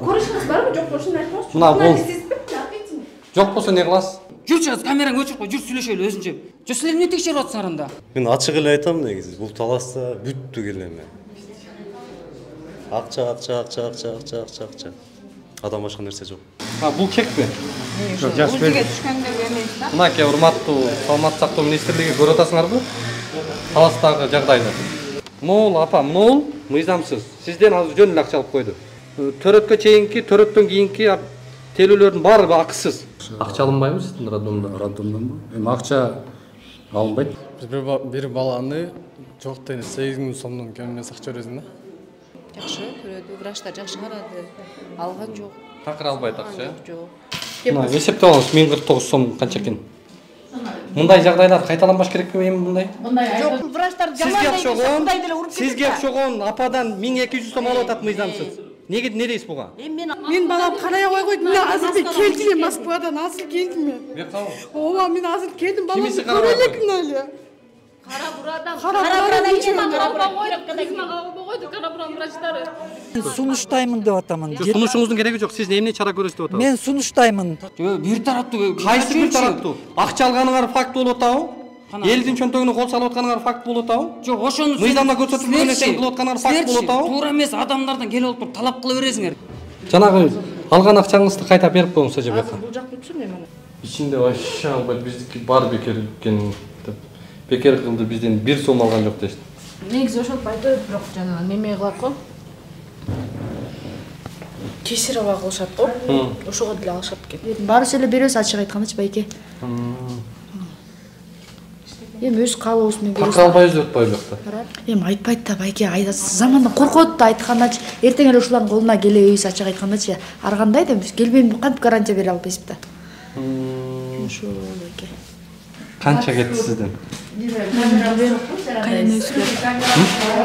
Көрүшүңүз барбы, жок болсун айтыңызчы. Мына бул. Жок болсо не кыласыз? Жүрчү, азыр камераңды өчүрүп кой, жүр сүйлөшөлү өзүнчө. Жо силер эмне текшерип атасыңар анда? Мен ачык эле айтам негизи, бул таласта бүттү келеме. Акча. Адам башка нерсе жок. Бул чекпи? Жок, жаш бел. Бизге түшкөндөгү эмес да. Мынакей урматтуу Саламаттык сактоо министрлиги көрүп атасыңарбы? Таластагы жагдайды. Могул апа, могул мыйзамсыз. Сизден азыр жөн эле акча алып койду. Төрөткө чейинки, төрөттөн кийинки телүүлөрдүн баары акысыз. Акча алынбайбы сиздин роддомдон? Роддомдонбу? Эми акча алынбайт. Биз бир баланы жок дегенде 8.000 сомдон кем эмес акча бересиң да. Жакшы көрөдү, врачтар жакшы карады. Алган жок. Такыр албайт акча. Жок. Мына эсептеп алыңыз 1049 сом канча экен. Мындай жагдайлар кайталанбаш керекпи эми мындай? Жок, врачтар жаман Сизге окшогон ападан 1200 сом алып атат мыйзамсыз. Неге не дейсиз буга? Мен балам карая койгойт. Мен азыр келдим эле Москвадан, азыр келдим мен. Ооба, мен азыр келдим, балам көрөлөкмүн эле. Кара бурадан врачтары. Сунуштаймын деп атамын. Сунушуңуздун кереги жок. Сиз эмне чара көрөсүз деп атасыз? Мен сунуштаймын. Бир тараптуу. Кайсы бир тараптуу? Акча алганыңар факт болуп атабы? Элдин чөнтөгүнө кол салып атканыңар факт болуп атабы? Жок, ошону мыйзамда көрсөтүлгөн нерсени кылып атканыңар факт болуп атабы? Туура эмес, адамдардан келип алып талап кыла бересиңер. Жанагы алган акчаңызды кайта берип коюңуз эже бияка. Бул жак бүтсүн эми. Ичинде вообще албайт, биздики бар бекер экен деп. Бекер кылды, бизден 1 сом алган жок дешти. Негизи ошол пайда, бирок жана неме кылат го. Кесирово кылышат го. Ошого деле алышат экен. Баарысы эле беребиз, ачык айткандачы байке. Эми өз каалообуз менен беребиз. Такыр албайбыз деп атпайбы жакта? Эми айтпайт да байке, замандан коркот да айткандачы. Эртең эле ушулардын колуна келебиз, ачык айткандачы. Ар кандай да биз келбейм, кантип гарантия бере албайбыз да. Ошол байке. Канча кетти сизден?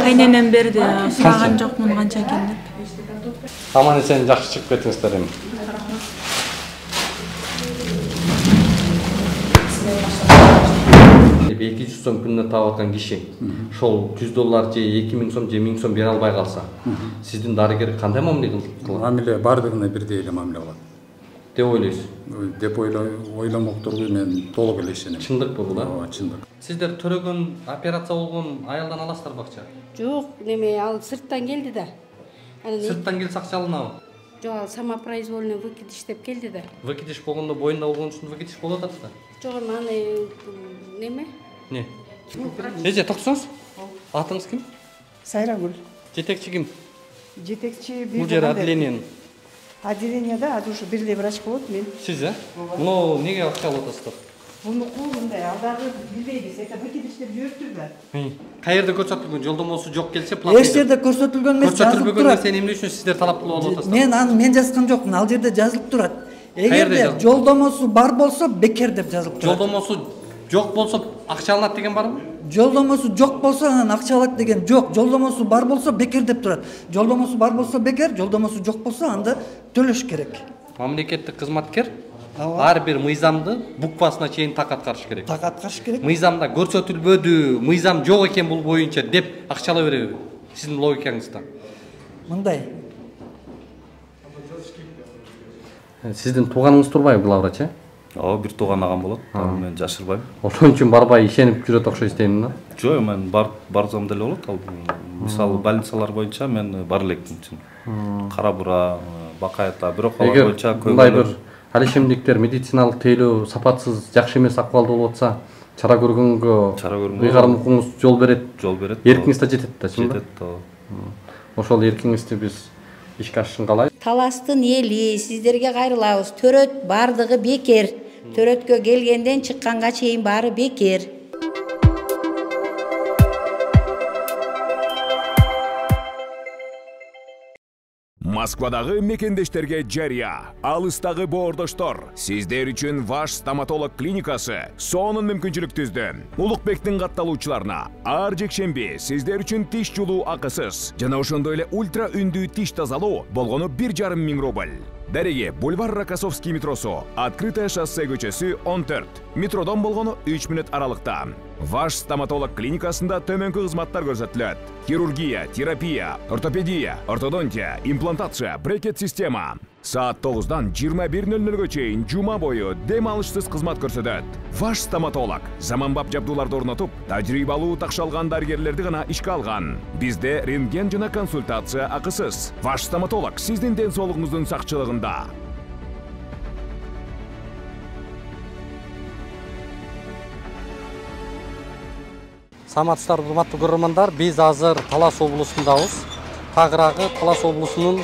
Кайненем берди, сураган жокмун канча экен деп. Аман эсен жакшы чыгып кеттиңиздер эми. $200 сом күнүнө таап аткан киши ошол $100 же 2000 сом же 1000 сом бере албай калса, сиздин дарыгер кандай мамиле кылат? Мамиле бардыгына бирдей эле мамиле кылат деп ойлойсуз? Деп ойломокторго мен толук эле ишенем. Чындыкпы бул да? Ооба, чындык. Сиздер төрөгөн операция болгон аялдан аласыздарбы акча? Жок, неме ал сырттан келди да. Сырттан келсе акча алынабы? Жок, самопроизвольный выкидыш деп келди да. Выкидыш болгондо боюнда болгон үчүн выкидыш болуп атат да. Жок, аны неме? Не? Эже токсоңуз? Атыңыз ким? Сайрагүл. Жетекчи ким? Жетекчи Бул жер отделениянын. Отделенияда азыр ушу бирдей врач болот мен. Сиз, Ну, неге акча алып атасыздар? Мунуку мындай, ал дагы билбейбиз. Это выкидыш деп жибериптир да. Каерде көрсөтүлгөн жолдомосу жок келсе плата. Эч жерде көрсөтүлгөн эмес, жазылып көрсөтүлбөгөн турат. нерсени эмне үчүн сиздер талап кылып алып атасыздар? Мен жазган жокмун, ал жерде жазылып турат. Эгерде жолдомосу бар болсо бекер деп жазылып турат. Жолдомосу жок болсо акча алынат деген барбы? Жолдомосу жок болсо анан акча алат деген жок. Жолдомосу бар болсо бекер деп турат. Жолдомосу бар болсо бекер, жолдомосу жок болсо анда төлөш керек. Мамлекеттик кызматкер ар бир мыйзамды буквасына чейин так аткарыш керек. Так аткарыш керек. Мыйзамда көрсөтүлбөдү, мыйзам жок экен бул боюнча деп акча ала береби? Сиздин логикаңызда. Мындай. Сиздин тууганыңыз турбайбы главврач, Ооба, бир тууган агам болот. Мен жашырбайм. Ошон үчүн барбай ишенип жүрөт окшойт дейм да. Жок, мен барсам деле болот. Ал мисалы больницалар боюнча мен бар элекмин. Кара бура, Бакайта, бирок алар боюнча көп. Мындай бир алишемдиктер медициналык тейлөө сапатсыз, жакшы эмес акыбалда болуп атса, чара көргөнгө ыйгарым укуңуз жол берет. Эркиңиз да жетет да, чынбы? Жетет. Ошол эркиңизди биз ишке ашышын каалайбыз. Таластын эли сиздерге кайрылабыз. Төрөт бардыгы бекер. Төрөткө келгенден чыкканга чейин баары бекер. Москвадагы мекендештерге жарыя. Алыстагы боордоштор, сиздер үчүн Ваш стоматолог клиникасы сонун мүмкүнчүлүк түздү. Улукбектин катталуучуларына ар жекшемби сиздер үчүн тиш жулуу акысыз жана ошондой эле ультра үндүү тиш тазалоо болгону 1,5 миң рубль. Дареги бульвар Рокоссовский метросу, открытое шоссе көчөсү 14. Метродон болгону 3 мүнөт аралыкта. Ваш стоматолог клиникасында төмөнкү кызматтар көрсөтүлөт. Хирургия, терапия, ортопедия, ортодонтия, имплантация, брекет система. Саат 9-дан 21:00-га чейин жума бою дем алышсыз кызмат көрсөтөт. Ваш стоматолог заманбап жабдууларды орнотуп, тажрыйбалуу такшалган дарыгерлерди гана ишке алган. Бизде рентген жана консультация акысыз. Ваш стоматолог сиздин ден соолугуңуздун сакчылыгында. Саламатсыздар, урматтуу көрөрмандар. Биз азыр Талас облусундабыз. Тагыраагы Талас облусунун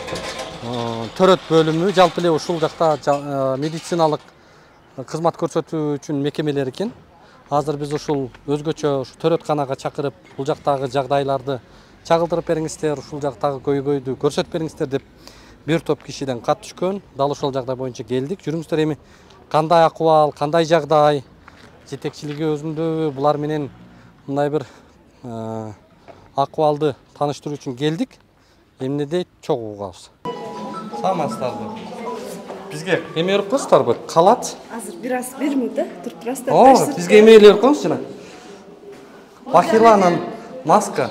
төрөт бөлүмү, жалпы эле ушул жакта медициналык кызмат көрсөтүү үчүн мекемелер экен. Азыр биз ушул өзгөчө төрөтканага чакырып, бул жактагы жагдайларды чагылдырып бериңиздер, ушул жактагы көйгөйдү көрсөтүп бериңиздер деп бир топ кишиден кат түшкөн. Дал ошол жагдай боюнча келдик. Жүрүңүздөр, эми кандай акыбал, кандай жагдай, жетекчилиги өзүндө, булар менен мындай бир акыбалды тааныштыруу үчүн келдик. Эмне дейт, чогуу угабыз. Саламатсыздарбы? Бизге эме берип коесуздарбы? Калат. Азыр бир аз бермей да, туруп турасыздар. Бизге эме берип коеңузчу жана. Бахиланын маска.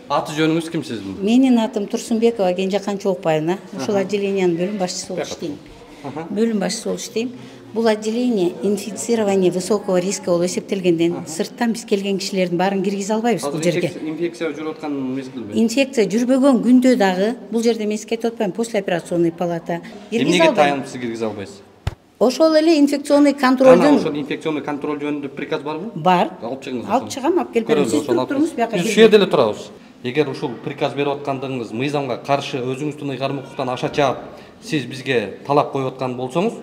Аты жөнүңүз ким сиздин? Менин атым Турсунбекова Кенжекан Чоокбаевна. Ушул отделениянын бөлүм башчысы болуп иштейм. Бөлүм башчысы болуп иштейм. Бул отделение инфицирование высокого риска болуп эсептелгенден сырттан биз келген кишилердин баарын киргизе албайбыз бул жерге. Инфекция жүрүп аткан мезгилби? Инфекция жүрбөгөн күндө дагы бул жерде мен эске атпайм, послеоперационный палата киргизе албайм. Эмнеге таянып сиз киргизе албайсыз? Ошол эле инфекционный контролдун. Ошол инфекционный контроль жөнүндө приказ барбы? Бар. Алып чыгыңыз. Алып чыгам, алып келип берем. Сиз туруңуз бияка. Биз ушул жерде эле турабыз. Эгер ушул приказ берип аткандыгыңыз мыйзамга каршы, өзүңүздүн ыйгарым укуктан аша чаап, сиз бизге талап коюп аткан болсоңуз,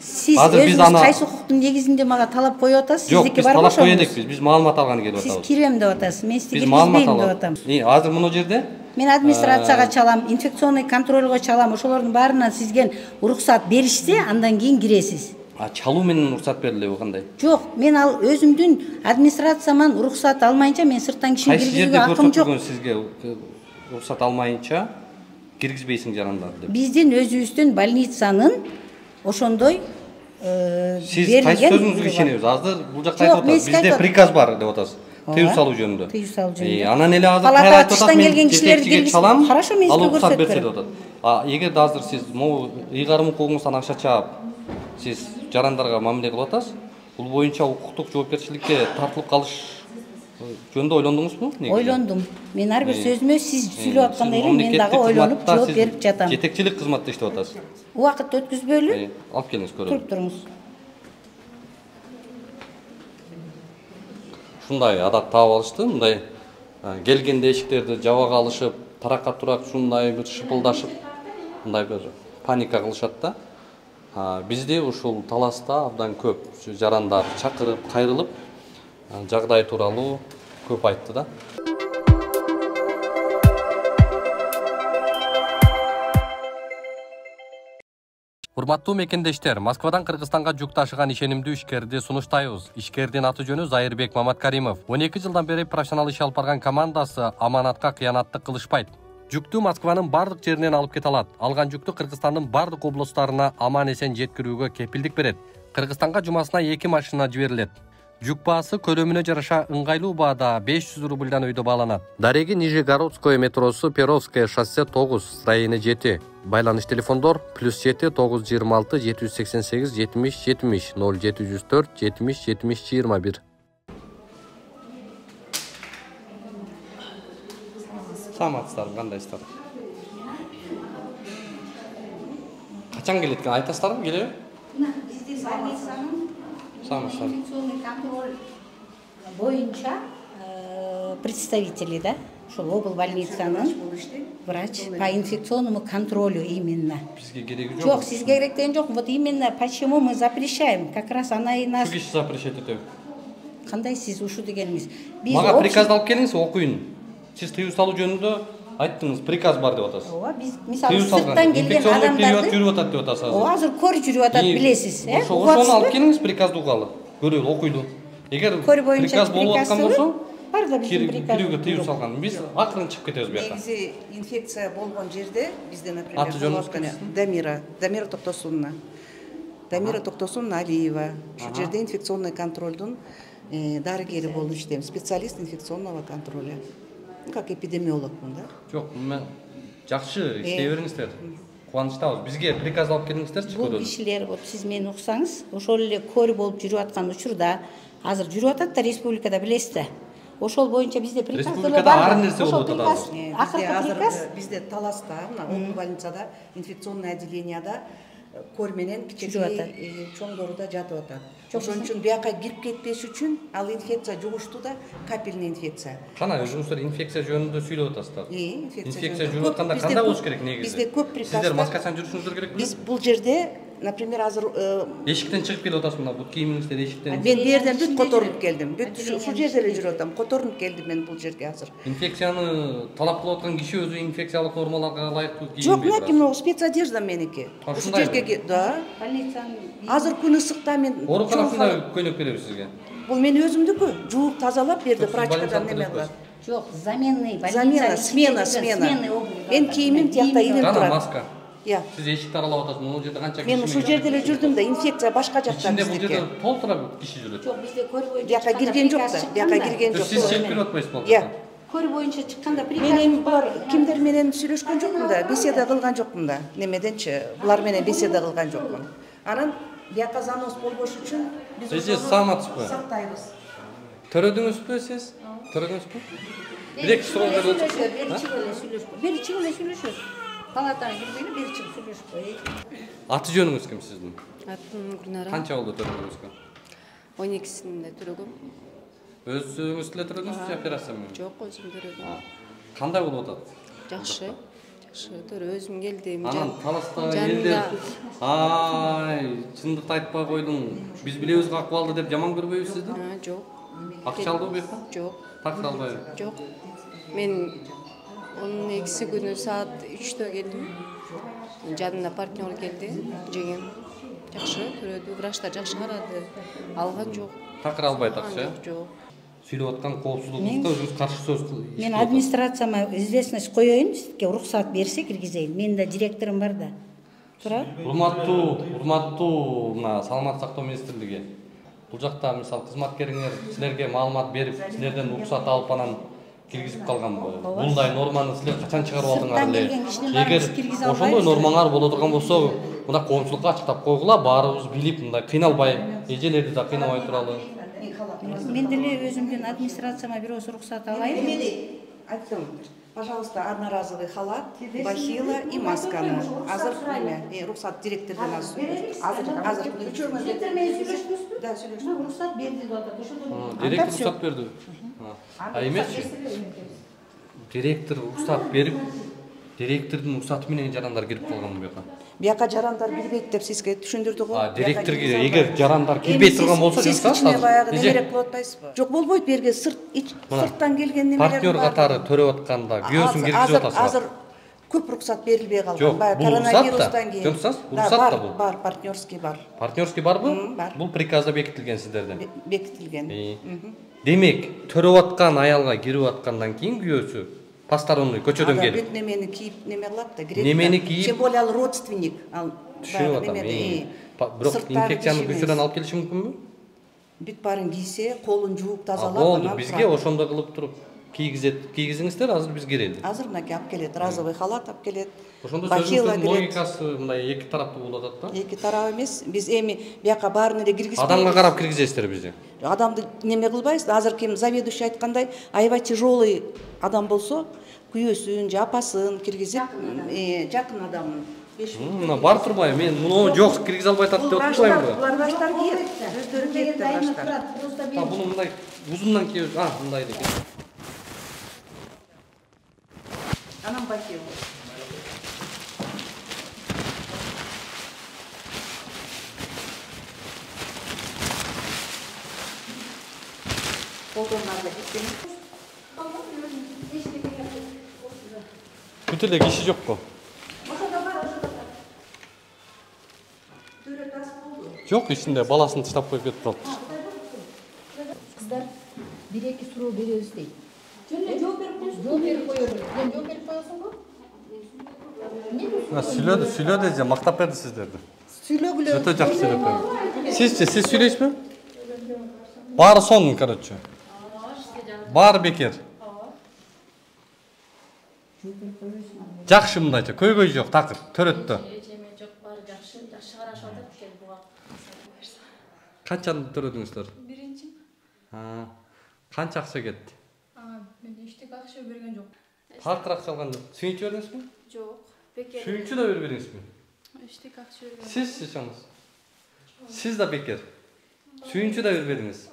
сиз өзүңүз кайсы укуктун негизинде мага талап коюп атасыз? Жок, биз талап коюп элек, биз маалымат алганы келип атабыз. Сиз кирем деп атасыз, мен сизди киргизбейм деп атам. Азыр муну жерде мен администрацияга чалам, инфекционный контрольго чалам, ошолордун баарынан сизге уруксат беришсе, андан кийин киресиз. Чалуу менен уруксат берилеби кандай? Жок, мен ал өзүмдүн администрацияман уруксат алмайынча мен сырттан кишини киргизүүгө акым жок. Кайсы жерде көрсөтүлгөн сизге уруксат алмайынча киргизбейсиң жарандар деп? Биздин өзүбүздүн больницанын ошондой сиз кайсы сөзүңүзгө ишенебиз? Азыр бул жакта айтып атасыз, бизде приказ бар деп атасыз. Тыюу салуу жөнүндө. Тыюу салуу жөнүндө. Анан эле азыр кайра айтып атасыз, мен жетекчиге чалам, хорошо, мен сизге көрсөтүп берсе деп атат. Эгер да азыр сиз могу ыйгарым укугуңуздан акча чаап, сиз жарандарга мамиле кылып атасыз, бул боюнча укуктук жоопкерчиликке тартылып калыш жөнүндө ойлондуңузбу? Ойлондум. Мен ар бир сөзүмө сиз сүйлөп аткандай эле мен дагы ойлонуп жооп берип жатам. Жетекчилик кызматта иштеп атасыз. Убакыт өткүзбөйлү. Алып келиңиз көрөлүм. Туруп туруңуз. Ушундай адат таап алышты, мындай келгенде эшиктерди жаба калышып, таракка турак ушундай бир шыпылдашып, мындай бир паника кылышат да. Бизде ушул Таласта абдан көп жарандар чакырып, кайрылып, жагдай тууралуу көп айтты да. Урматтуу мекендештер, Москвадан Кыргызстанга жүк ташыган ишенимдүү ишкерди сунуштайбыз. Ишкердин аты жөнү Зайырбек Маматкаримов. 12 жылдан бери профессионал иш алып барган командасы аманатка кыянаттык кылышпайт. Жүктү Москванын бардык жеринен алып кете алат. Алган жүктү Кыргызстандын бардык облустарына аман-эсен жеткирүүгө кепилдик берет. Кыргызстанга жумасына 2 машина жиберилет. Жүк баасы көлөмүнө жараша ыңгайлуу баада 500 рубльдан өйдө бааланат. Дареги Нижегородское метросу, Перовское шоссе 9, строение 7. Байланыш телефондор +7 926 788 70 70 0704 70 70 21. Саламатсыздарбы, кандайсыздар? Качан келет экен, айтасыздарбы, келеби? Бизде больницанын Саламатсыздар. инфекционный контроль боюнча представители, да? Ошол обл больницанын врач по инфекционному контролю именно. Бизге кереги жок. Жок, сизге керек деген жок. Вот именно почему мы запрещаем. Как раз она и нас. Шу киши запрещать этеби? Кандай сиз ушу дегениңиз? Мага приказ алып келиңиз, окуйун. Сиз тыюу салуу жөнүндө айттыңыз, приказ бар деп атасыз. Ооба, биз мисалы сырттан келген адамдарды жүрүп атат деп атасыз. Ооба, азыр көр жүрүп атат, билесиз, Ошону алып келиңиз, приказды угалы. көрөлү, окуйлу. Эгер Көр боюнча приказ болуп аткан болсо, бар да биздин приказ. кирүүгө тыюу салган. Биз акырын чыгып кетебиз бияка. Негизи инфекция болгон жерде bizde, например, Аты жөнүңүз Дамира Токтосуновна. Дамира Токтосуновна Алиева. Ушул жерде инфекционный контролдун дарыгери болуп иштейм, специалист инфекционного контроля. Как эпидемиологмун да. Жок, мен жакшы иштей бериңиздер. Кубанычтабыз. Бизге приказ алып келиңиздерчи Бул көрөлү. кишилер вот сиз мени уксаңыз, ошол эле көр болуп жүрүп аткан учурда, азыр жүрүп атат да республикада билесиз да. Ошол боюнча бизде приказ Республикада ар нерсе болуп атат азыр. Бизде Таласта, мына Оңду больницада, инфекционный отделенияда көр менен кичинекей чоңдору да жатып атат. Ошон үчүн бияка кирип кетпеш үчүн ал инфекция жугушту да, капельный инфекция. Кана өзүңүздөр инфекция жөнүндө сүйлөп атасыздар. Инфекция жүрүп атканда кандай болуш керек негизи? Бизде көп приказ. Сиздер маскасын жүрүшүңүздөр керек беле? Биз бул жерде, например, азыр эшиктен чыгып келип атасыз мына, бут кийимиңиздер эшиктен. Мен бу жерден бүт которунуп келдим. Бүт ушул жерде эле жүрүп атам. Которунуп келдим мен бул жерге азыр. Инфекцияны талап кылып аткан киши өзү инфекциялык нормаларга ылайыктуу кийинбей. Жок, мына спецодежда меники. Ушул жерге да. Азыр күн ысыкта мен ооруканасында көйнөк беребиз сизге. Бул мен өзүмдүкү. Жууп тазалап берди, прачкадан неме кылат. Жок, заменный Замена, смена. Мен кийимим тиякта илинип турат. Кана маска. Сиз эшикти аралап атасыз, могул жерде канча киши? Мен ушул жерде эле жүрдүм да, инфекция башка жакта. Ичинде бул жерде толтура киши жүрөт. Жок, бизде көр боюнча. Бияка кирген жок да, бияка кирген жок. Сиз чегип келип атпайсыз болчу? Көр боюнча чыкканда приказ. Мен эми булар кимдер менен сүйлөшкөн жокмун да, беседа кылган жокмун да. Немеденчи, булар менен беседа кылган жокмун. Анан бияка занос болбош үчүн биз саламатсызбы? Сактайбыз. Төрөдүңүзбү сиз? Төрөдүңүзбү? Бир суроо берип бери чыгып эле сүйлөшөбүз. Палатага киргеле бери чыгып сүйлөшпөй. Аты жөнүңүз ким сиздин? Атым Гүлнара. Канча болду төрөгөнүзгө? 12-синде төрөгөм. Өзүңүз эле төрөдүңүзбү же операция менен? Жок, өзүм төрөгөм. Кандай болуп атат? Жакшы. Төрө өзүм келдим. Анан Таластагы элдер чындыкты айтпай койдуң. Биз билебиз акыбалды деп жаман көрбөйбүз сизди? Жок. Акча алдыбы бuyerda? Жок. Таксы албайбы? Жок. Мен 12 күнү саат 3-тө келдим. Жанымда партнер келди, жеңем. Жакшы көрөдү, врачтар жакшы карады. Алган жок. Такыр албайт акча? Жок. Сүйлөп аткан коопсуздугубузга өзүңүз каршы сөз кылып. Мен администрацияма известность коеюн, сизге уруксат берсе киргизейин. Менин да директорум бар да. Тура? Урматтуу мына Саламаттык сактоо министрлиги. Бул жакта мисалы кызматкериңер силерге маалымат берип, силерден уруксат алып анан киргизип калганбы? Мындай норманы силер качан чыгарып алдыңар эле? Эгер ошондой нормаңар боло турган болсо, мына коомчулукка ачыктап койгула, баарыбыз билип, мындай кыйналбай, эжелерди да кыйнабай туралы. Мен деле өзүмдүн администрацияма бирөөсү уруксат алайын. Айттым, пожалуйста, одноразовый халат, бахила и масканы. Азыр рухсат директордон азыр Директор менен сүйлөштүңүзбү? Да, сүйлөштүк. Уруксат берди деп атат. Директор уруксат берди. Эмесчи? Директор уруксат берип, директордун уруксаты менен жарандар кирип калган бияка. Бияка жарандар кирбейт деп сизге түшүндүрдү го. Директорге эгер жарандар кирбей турган болсо, сиз кичине баягы немерек кылып атпайсызбы? Жок, болбойт, берге сырттан келген немелер бар. Партнер катары төрөп атканда күйөөсүн киргизип атасызбы? Азыр көп руксат берилбей калган. Баягы коронавирустан кийин. Уруксат да бул. Бар, партнерский бар. Партнерский барбы? Бул приказда бекитилген сиздерден. Бекитилген. Демек, төрөп аткан аялга кирип аткандан кийин күйөөсү посторонний көчөдөн келип. Бүт немени кийип неме кылат да, кирет. Немени кийип. Тем более ал родственник. Ал түшүнүп атам. Бирок инфекцияны көчөдөн алып келиши мүмкүнбү? Бүт баарын кийсе, колун жууп тазалап, болду, бизге ошондой кылып туруп кийгизиңиздер, азыр биз кирели. Азыр мынакей алып келет, разовый халат алып келет. Ошондо сөзүңүздүн логикасы мындай эки тараптуу болуп атат да? Эки тарап эмес, биз эми бияка баарын эле киргизбейбиз. Адамга карап киргизесиздер бизди. Адамды неме кылбайбыз. Азыр ким заведующий айткандай, аябай тяжелый адам болсо, күйөөсүн же апасын киргизип, жакын адамын. Мына бар турбайбы? Мен муну жок киргизе албай атат деп атпаймынбы? Булар баштар кийет. Өздөрү кийет баштар. Буну мындай узундан кийип, мындай экен. Анан бакел. Бүт эле киши жокпу? Жок, ичинде баласын таштап коюп кетип калыптыр. кыздар 1-2 суроо беребиз дейт. Жөн жооп берип коесуң. Жооп берип коёбуз. Сен жооп берип коесуңбу? Сүйлөдү же мактап берди сиздерди. Сүйлөгүлө. Өтө жакшы сүйлөп берди. Сиз сүйлөйсүзбү? Баары сонун, короче. Баары бекер. Жакшы мындайча, көйгөй жок, такыр, төрөттө. Канчаны төрөдүңүздөр? Биринчи. Канча акча кетти? Мен эчтеке акча берген жок. Такыр акча алган жок. Сүйүнчү бердиңизби? Жок. Бекер. Сүйүнчү да бербедиңизби? Эчтеке акча берген. Сиз чаңыз. Сиз да бекер. Сүйүнчү да бербедиңиз.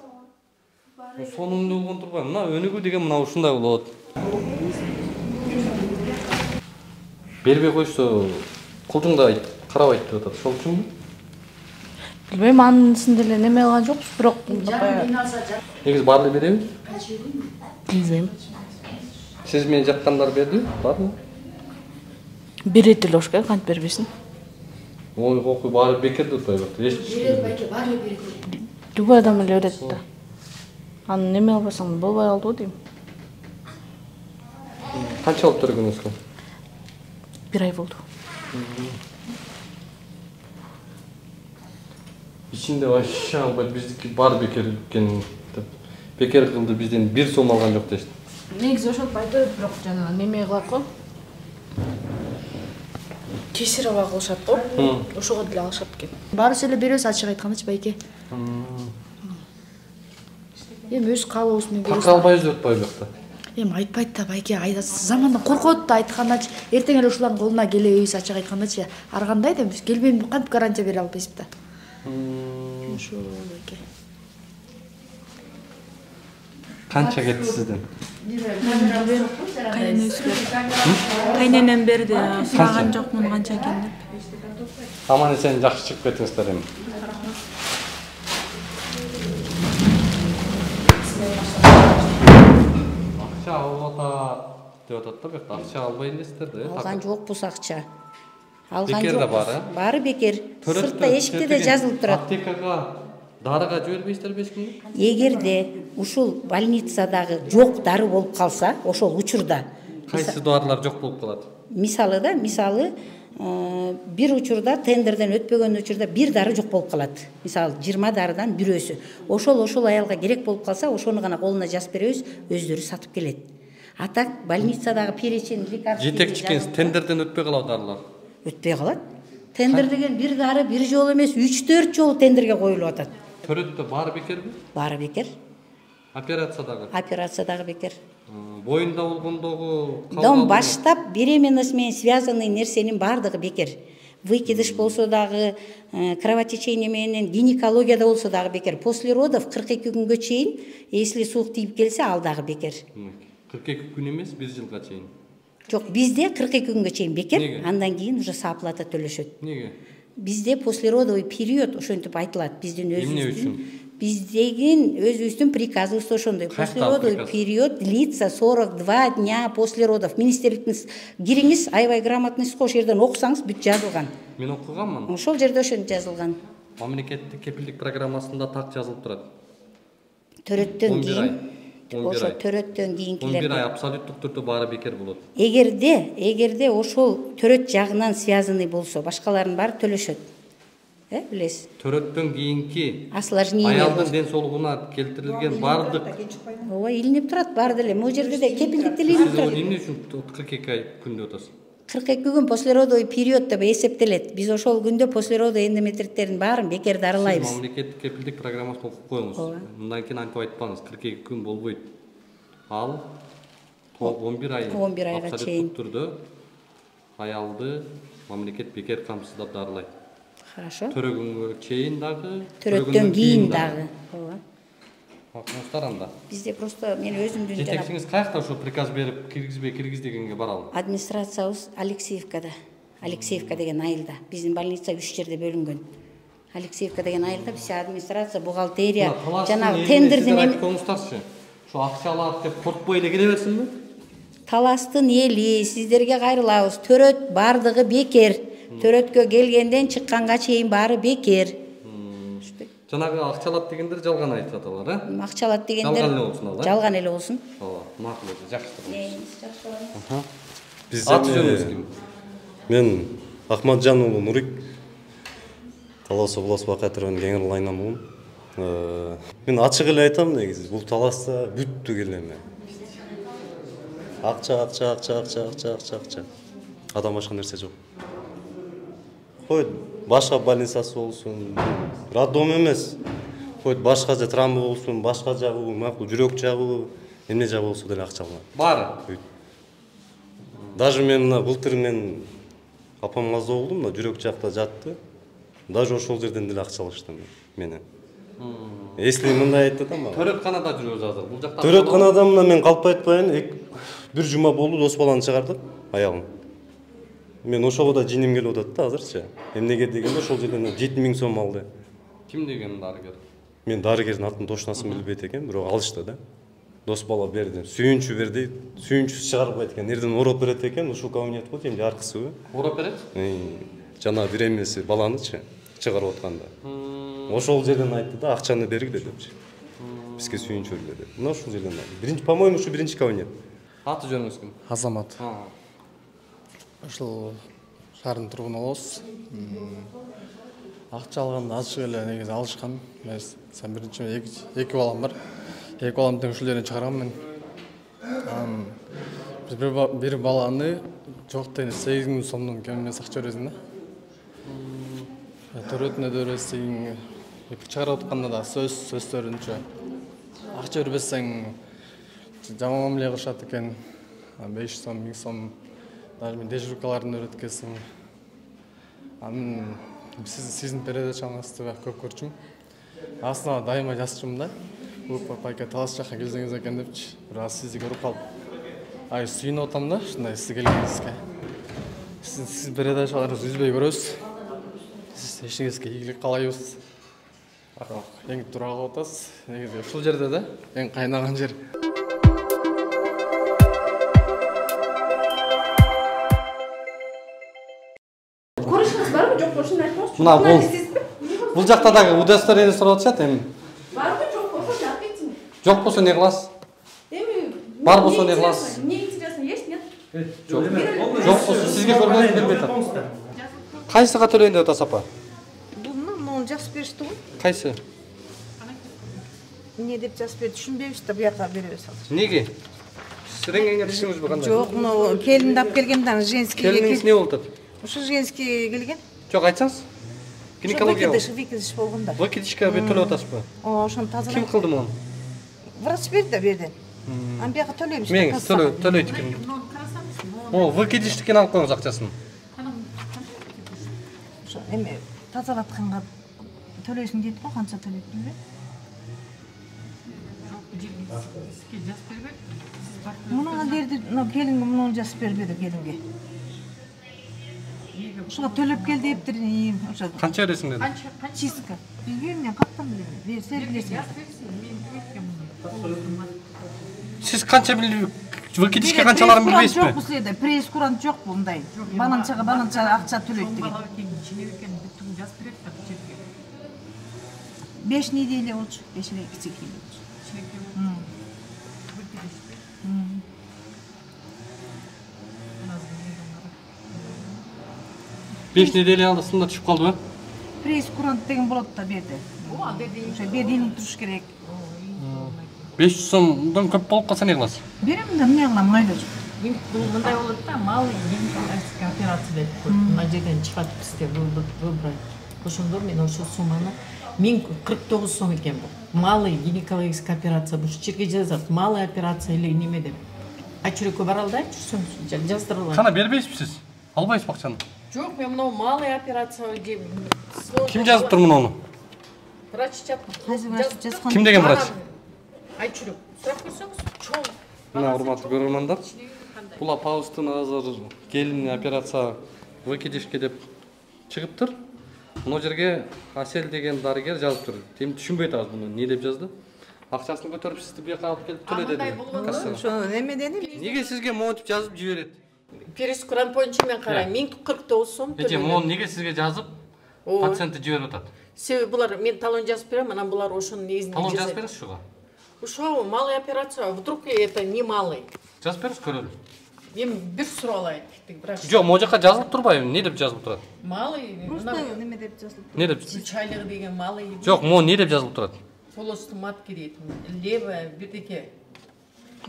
Сонун болгон турбай. Мына өнүгүү деген мына ушундай болот. Бербей койсо кулдуңда карабайт деп атат. Ошол үчүнбү? Билбейм, анысын деле неме кылган жокпуз, бирок негизи баары береби? Билбейм. Сиз менен жаккандар берди, барбы? Берет эле болуш керек, кантип бербесин? Ой, окуй баары бекер деп атпайбы? Берет байке, баары берет. Любой адам эле берет да. Аны неме кылбасаң болбой калдыбы дейм. Канча алып төрөгөнүзгө? 1 ай болду. İçinde aşağı bak bizdeki bar bekер eкен деп. Бекер кылды бизден 1 сом алган жок дешти. Негизи ошол айтып, бирок жана неме кылат го. Кесир аба кылышат го. Ошого деле алышат экен. Баарысы эле беребиз, ачык айткандачы байке. Эми өз каалообуз менен беребиз. Так албайбыз деп атпайбы жакта. Эми айтпайт да байке, замандан коркот да айткандачы, эртең эле ушулардын колуна келебиз, ачык айткандачы. Ар кандай да биз келбейм деп кантип гарантия бере албайбыз да. Ошол байке. Канча кетти сизден? Кайненем берди, сураган жокмун канча экен деп. Аман эсен жакшы чыгып кеттиңиздер эми. Акча алып атат деп атат да, бирок акча албай элесиздер да. Алган жокпуз акча. Алган Бекер да жокпуз. Баары бекер. Сыртта эшикте да жазылып турат. Аптекага дарыга жибербейсиздер 5 күн? Эгерде ушул больницадагы жок дары болуп калса, ошол учурда. Кайсы дарылар жок болуп калат? Мисалы бир учурда тендерден өтпөгөн учурда бир дары жок болуп калат. Мисалы 20 дарыдан бирөөсү. Ошол аялга керек болуп калса, ошону гана колуна жазып беребиз, өздөрү сатып келет. А так больницадагы перечень лекарств жетекчи тендерден өтпөй калат дарылар. Өтпөй калат. Тендер деген бир дары бир жолу эмес, 3-4 жолу тендерге коюлуп атат. Төрөттө баары бекерби? Баары бекер. Операциядагы бекер. Боюнда болгондогу Дом баштап беременность менен связанный нерсенин баардыгы бекер. Выкидыш болсо дагы, кровотечение менен гинекологияда болсо дагы бекер. После родов 42 күнгө чейин, если суук тийип келсе, ал дагы бекер. 42 күн эмес, 1 жылга чейин. Жок, бизде 42 күнгө чейин бекер, андан кийин уже сооплата төлөшөт. Неге? Bizde послеродовый период ошентип айтылат. Биздин Эмне үчүн? Биздегин өзүбүздүн приказыбызда ошондой. Послеродовый период длится 42 дня после родов. Министрликтин кириңиз, аябай грамотность ошол жерден окусаңыз бүт жазылган. Мен окуганмын. Ошол жерде ошентип жазылган. Мамлекеттик кепилдик программасында так жазылып турат. Төрөттөн кийин ошо төрөттөн кийинкилер 11 ай абсолюттук түрдө баары бекер болот. Эгерде ошол төрөт жагынан связанный болсо, башкалардын баары төлөшөт. Билесиз. Төрөттөн кийинки осложнение аялдын ден соолугуна келтирилген баардык ооба илинип турат, баары деле. Могу жерде де кепилдик деле илинип турат. Эмне үчүн 42 ай күн деп атасыз? 42 күн послеродовый период деп эсептелет. Биз ошол күндө послеродовый эндометриттердин баарын бекер дарылайбыз. Мамлекеттик кепилдик программасын окуп коюңуз. Мындан кийин антип айтпаңыз, 42 күн болбойт. Ал 11 айга чейин түрдө аялды мамлекет бекер камсыздап дарылайт. Хорошо. Төрөгөнгө чейин дагы, төрөттөн кийин дагы. Ооба. Акыңыздар анда. Бизде просто мен өзүмдүн жетекчиңиз каякта ошо приказ берип киргиз дегенге баралы? Администрациябыз Алексеевка деген айылда. Биздин больница 3 жерде бөлүнгөн. Алексеевка деген айылда биз администрация, бухгалтерия, жанагы тендердин айтыңыздарчы. Ошо акча алат деп коркпой эле кире берсинби? Таластын эли, сиздерге кайрылабыз. Төрөт бардыгы бекер. Төрөткө келгенден чыкканга чейин баары бекер. Жанагы акчалат дегендер жалган айтып аталар, э? Акчалат дегендер жалган эле болсун ал, э? Жалган эле болсун. Ооба, макул эле, жакшы. Биз аты жөнүңүз ким? Мен Ахматжан уулу Нурик. Талас областык Бакай районунун Кеңир Лайнамын. Мен ачык эле айтам негизи, бул таласта бүттү келем. Акча. Адам башка нерсе жок. Койт башка больницасы болсун, роддом эмес. Койт башка же травма болсун, башка жагы, макул жүрөк жагы, эмне жагы болсо деле акча алган. Баары. Даже мен былтыр мен апам каза болду, мына жүрөк жакта жатты. Даже ошол жерден деле акча алышты менен. Если мындай айтты да, Төрөтканада жүрөбүз азыр. Бул жакта. Төрөтканада мына мен калп айтпайын, бир жума болду, дос баланы чыгардык, аягын. Мен ошого да жиним келип атат да азырчы. Эмнеге дегенде ошол жерден 7000 сом алды. Ким деген дарыгер? Мен дарыгердин атын тошунасын билбейт экен, бирок алышты да. Дос бала берди, сүйүнчү берди, сүйүнчү чыгарып койт экен, эрден ороп берет экен, ушул кабинет болот, эми аркысыбы. Ороп берет? Жана беремеси баланычы чыгарып атканда. Ошол жерден айтты да, акчаны бергиле депчи. Бизге сүйүнчү бергиле деп. Мына ушул жерден. Биринчи, по-моему, ушу биринчи кабинет. Аты жөнүңүз ким? Азамат. Ушул шаардын тургуну болобуз. Акча алганда ачык эле негизи алышкан. Мен биринчи эки балам бар. Эки балам тең ушул жерден чыгаргам мен. Бир баланы жок дегенде 8000 сомдон кем эмес акча бересиң да. Төрөтүнө бересиң, чыгарып атканда да сөздөрүнчө акча бербесең жаман мамиле кылышат экен. 500 сом, 1000 сом. Даже мен дежуркаларын өткөзсөм. Сиздин передачаңызды көп көрчүм. Аслында дайыма жазчумун да. Бул пайка талас жакка келсеңиз экен депчи. Бирок сизди көрүп калып, сүйүнүп атам да, ушундай сиз келгениңизге. Сиз передачаларыңызды үзбөй көрөбүз. Сиз ишиңизге ийгилик каалайбыз. Эң туура кылып атасыз. Негизи ушул жерде да эң кайнаган жер. Көрүшүңүз барбы, жок болушун айтмакчы. Мына бул жакта дагы удостоверение сурап атышат эми. Барбы, жок болсо жак кетсин. Жок болсо не кыласыз? Эми бар болсо не кыласыз? Мне интересно, есть, нет? Жок болсо сизге көргөнүн бербей атат. Кайсыга төлөйүн деп атасыз апа? Буну жазып беришти го. Кайсы? Эмне деп жазып берди, түшүнбөйбүз да, буяка беребиз азыр. Неге? Сиз рентгенге түшүңүзбү кандай? Жок, мына келинди алып келгенмин, женский. Келиниңиз не болуп атат? Ушу женский келген. Жок, айтсаңыз. Гинекология. Выкидыш болгондо. Выкидышка бир төлөп атасызбы? Ооба, ошону тазалап. Ким кылды муну? Врач берди да берден. Аны бияка төлөйбүз. Меңиз төлөйт экен. О, выкидыштыкин алып коюңуз акчасын. Ошо эми тазалатканга төлөйсүң дейт го, канча төлөйт билбейм. Мунуга берди, келинге муну жазып бербеди келинге. Ушуга төлөп кел дептир, ошо. Канча бересиң деди? Чистка. Билбейм мен, каттан билем. Берсе билесиң. Сиз канча выкидышка канчаларын билбейсизби? Жок, бул жерде прейскурант жок мындай. Бананчага акча төлөйт деген. 5 неделя болчу, 5 эле кичинекей болчу. 5 неделя алдысында түшүп калдыбы? Прейскурант деген болот да берди. Ошо бердин туруш керек. 500 сомдон көп болуп калса не кыласыз? Берем да, эмне кылам, майда жок. Бул мындай болот да, малый гинекологический операция деп коет. Мына жерден чыгат бизде выбрать. Ошондо мен ошо сумманы 1049 сом экен бул. Малый гинекологический операция, бул жерге жазат, малый операция или неме деп. Чүрөккө бара алдай, жүрсөң жаздыра алам. Кана бербейсизби сиз? Албайсызбы акчаны? Жок, мен мына малый операция деп. Ким жазып тур муну? Врач жазган. Ким деген врач? Чүрөк. Сурап көрсөңүз, чоң. Мына урматтуу көрөрмандар, бул апабыздын азыр келини операция выкидышке деп чыгыптыр. Мына жерге Асел деген дарыгер жазып тур. Эми түшүнбөй атабыз муну эмне деп жазды. Акчасын көтөрүп сизди буяка алып келип төлө деди. Ошо эме деди? Неге сизге монтип жазып жиберет? Прейскурант боюнча мен карайм, 1049 сом төлөдүм. Эже, мону неге сизге жазып пациентти жиберип атат? Себеби булар мен талон жазып берем, анан булар ошонун негизинде Талон жазып бересиз ушуга? Ушуга малый операция, вдруг это не малый. Жазып бериңиз көрөлү. Мен бир суроо алайын, врач. Жок, могу жака жазылып турбайбы? Эмне деп жазылып турат? Малый, неме деп жазылып турат? Не деп? Чайлыгы деген малый. Жок, могу не деп жазылып турат? Полосту матки дейт. Левая бирдеке.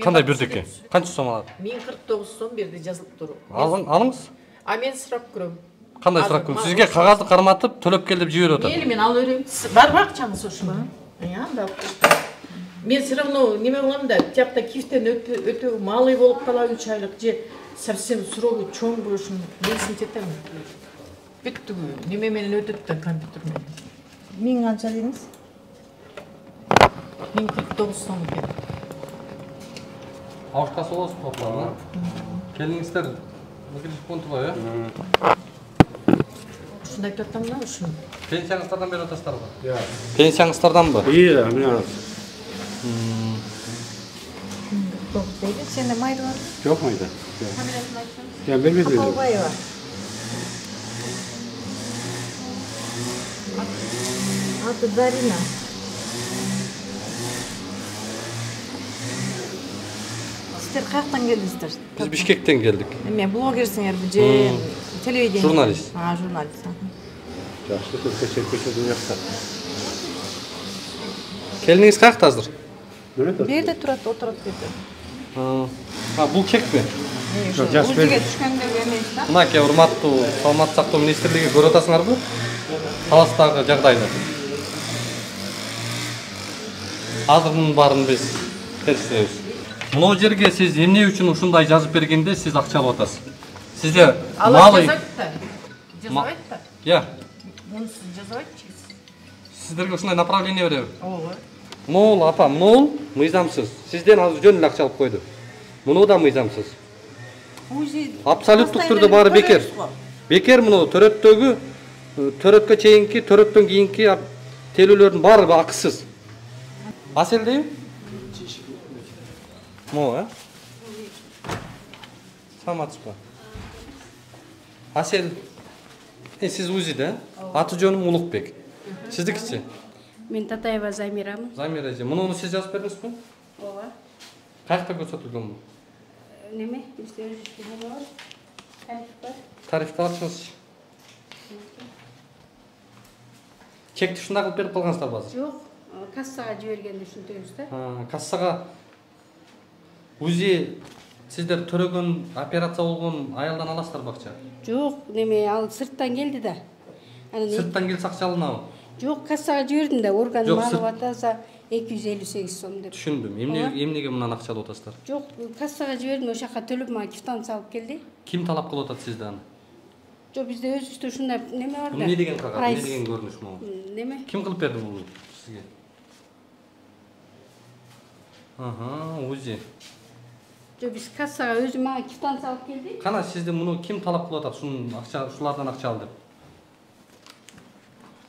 Кандай бирдеке? Канча сом алат? 1049 сом берди жазылып туруп. Алыңыз. А мен сурап көрөм. Кандай сурап көрөм? Сизге кагазды карматып, төлөп кел деп жиберип атат. Мейли, мен алып берем. Барбы акчаңыз ошондо? Анда. Мен все равно неме кылам да, тиякта кифтен өтө малый болуп калабы 3 айлык же совсем срогу чоң болушун билсин жетем. Бүттүгү неме менен өтөт да компьютер менен. 1000 канча дедиңиз? 1049 сом экен. Авышкасы болосуз топлам, келиңиздер. Мыгылып контуга, Ушундай айтып атам да, ушун. Пенсияңыздардан берип атасыздарбы? Пенсияңыздарданбы? Мына. Сенде майды бар? Жок майда. Я бербедим. Апалбаева. Аты Зарина. Сіздер қаяқтан келдіңіздер? Biz Бишкектен келдик. Эме блогерсиңерби же телевидение? Журналист. Журналист. Жакшы, көчөдө жакта. Келиңиз каякта азыр? Бу жерде турат, отурат берди. Бул чекпи? Өзүгө түшкөндөгү эмес да? Мынакей урматтуу Саламаттык сактоо министрлиги көрүп атасыңарбы? Таластагы жагдайды. Азыр мунун баарын биз текстебиз. Мына жерге сиз эмне үчүн ушундай жазып бергенде сиз акча алып атасыз? Сизде малый Жазабайт да. Я. Муну жазабайт. Сиздерге ушундай направление береби? Ооба. Мол апа, мол мыйзамсыз. Сизден азыр жөн эле акча алып койду. Муну да мыйзамсыз. Абсолюттук түрдө баары бекер. Бекер муну төрөткө чейинки, төрөттөн кийинки телүүлөрдүн баары акысыз. Асел дейм? Мо, Саламатсызбы? Асел, сиз УЗИде, аты жөнүм Улукбек. Сиздикичи? Мен Татаева Замирамын. Замира эже, муну сиз жазып бердиңизби? Ооба. Каякта көрсөтүлгөн бул? Неме? Бизде өзүбүздө неме бар? Тариф бар. Тарифти ачыңыз. Чекти ушундай кылып берип калгансыздарбы азыр? Жок, кассага жибергенди ушинтебиз да. Кассага УЗИ сиздер төрөгөн операция болгон аялдан аласыздарбы акча? Жок, неме ал сырттан келди да. Сырттан келсе акча алынабы? Жок, кассага жибердим да, орган малып атаса 258 сом деп. Түшүндүм. Эмнеге мындан акча алып атасыздар? Жок, кассага жибердим, ошол жака төлөп мага квитанция алып келди. Ким талап кылып атат сизден? Жок, бизде өзүбүздө ушундай неме бар да. Эмне деген кагаз, эмне деген көрүнүш могу? Неме? Ким кылып берди муну сизге? УЗИ. Жок, биз кассага өзү мага квитанция алып келди. Кана сизде муну ким талап кылып атат? Шунун акча, ушулардан акча ал деп.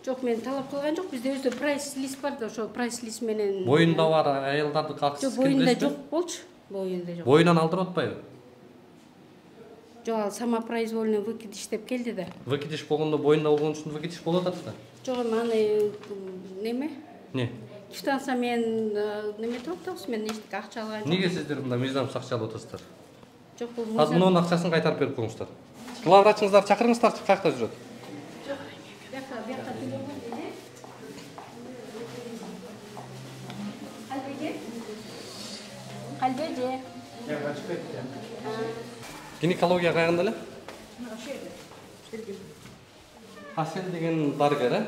Жок, мен талап кылган жок. Бизде өзү прайс лист бар да, ошо прайс лист менен. Боюнда бар аялдарды акчасы ким билет? Жок, боюнда жок болчу. Боюнда жок. Боюнан алдырып атпайбы? Жок, ал самопроизвольный выкидыш деп келди да. Выкидыш болгондо боюнда болгон үчүн выкидыш болуп атат да. Жок, аны неме? Не? Квитанция мен неме токтосуз, мен эчтеке акча алган жок. Неге сиздер мындай мыйзамсыз акча алып атасыздар? Жок, бул Азыр мунун акчасын кайтарып берип коюңуздар. Главврачыңыздарды чакырыңыздарчы, каякта жүрөт? Жок, бияка төлөгөн эле. Калбеже. Гинекология каягында эле? Ошо жерде. Асел деген дарыгер,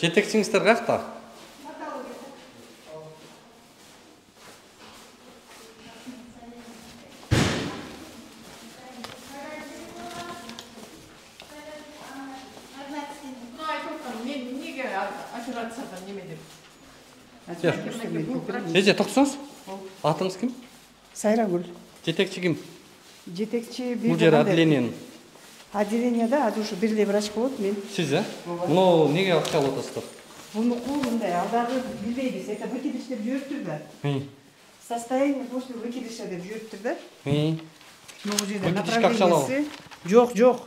Жетекчиңиздер каякта? Мен неге операциядан неме деп? Эже, токтосоңуз? Атыңыз ким? Сайрагүл. Жетекчи ким? Жетекчи Бул жер отделениенин. Отделенияда азыр ушу бирдей врач болот мен. Сиз, Муну неге акча алып атасыздар? Бунуку мындай, ал дагы билбейбиз. Это выкидыш деп жибериптир да. Состояние после выкидыша деп жибериптир да. Могу жерде Выкидышка акча алабы? направлениясы. Жок.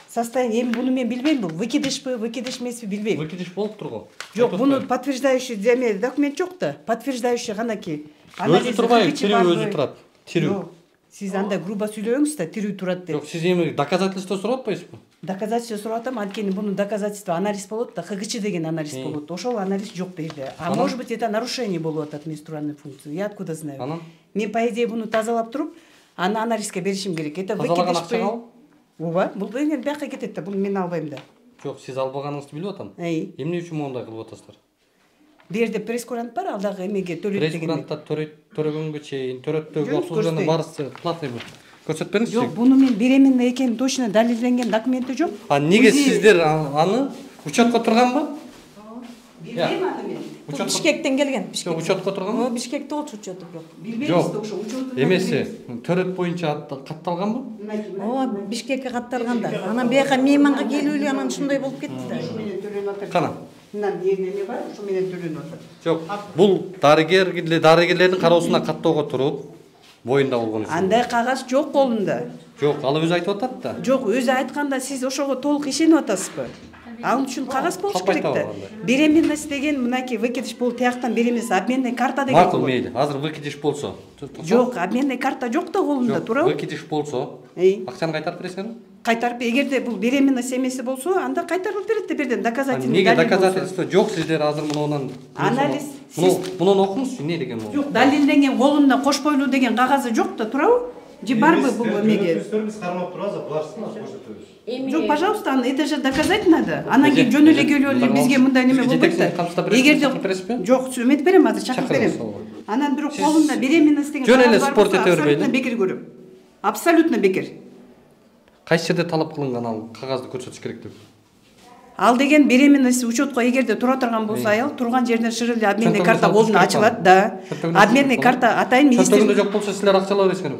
Состояние, эми буну мен билбейм, бул выкидышпы, выкидыш эмеспи билбейм. Выкидыш болуп тургу. Жок, буну подтверждающий деме документ жок да. Подтверждающий ганакей. Өзү турбайбы, тирүү өзү турат. Тирүү. Сиз анда грубо сүйлөбөңүз да, тирүү турат деп. Жок, сиз эми доказательство сурап атпайсызбы? Доказательство сурап атам, анткени буну доказательство анализ болот да, ХГЧ деген анализ болот. Ошол анализ жок дейди. А может быть это нарушение болуп атат менструальной функции. Я откуда знаю? Мен по идее буну тазалап туруп, аны анализге беришим керек. Это выкидыш. Ооба, бул эми бияка кетет да, буну мен албайм да. Жок, сиз албаганыңызды билип атам. Эмне үчүн моундай кылып атасыздар? Бул жерде пресс-курант бар, ал дагы эмеге төлөйт деген. Пресс-курантта төрөгөнгө чейин, төрөттөгү обслуживание баарысы платныйбы? Көрсөтүп бериңизчи. Жок, буну мен беременна экени точно далилденген документи жок. А неге сиздер аны учетко турганбы? Билбейм аны мен. Бишкектен келген. Учетко турганбы? Бишкекте болчу учету жок. Билбейбиз да ошо учету. Эмеси, төрөт боюнча катталганбы? Ооба, Бишкекке катталган да. Анан бияка мейманга келип эле анан ушундай болуп кетти да. Кана? Мындан эмне бар, ошо менен төлөнүп атат. Жок, бул дарыгерлердин кароосуна каттоого туруп, боюнда болгон үчүн. Андай кагаз жок колунда. Жок, ал өзү айтып атат да. Жок, өзү айтканда сиз ошого толук ишенип атасызбы? Ал үчүн кагаз болуш керек да. Беременность деген мынакей выкидыш бул тияктан беременность, обменный карта деген. Макул мейли, азыр выкидыш болсо. Жок, обменный карта жок да колунда, туурабы? Выкидыш болсо, акчаны кайтарып бересиңерби? Кайтарып, эгерде бул беременность эмеси болсо, анда кайтарылып берет да берден доказательный. Неге доказательство жок сиздер азыр мунунан? Анализ. Мунун окуңузчу, эмне деген бул? Жок, далилденген колунда кошпойлуу деген кагазы жок да, туурабы? Же барбы бул эмеге? Кармап турабыз, буларсыз көрсөтөбүз. Жок, пожалуйста, это же доказать надо. Анан кийин жөн эле келип эле бизге мындай неме болбойт да. Эгерде жок, сүмөт берем, азыр чакырып берем. Анан бирок колунда беременность деген жөн эле спорт эте бербейли. Абсолютно бекер көрөм. Абсолютно бекер. Кайсы жерде талап кылынган ал кагазды көрсөтүш керек деп? Ал деген беременность учетко эгерде тура турган болсо аял, турган жерден шыр эле обменный карта колуна ачылат да. Обменный карта атайын министр. Чөнтөгүндө жок болсо силер акча ала бересиңерби?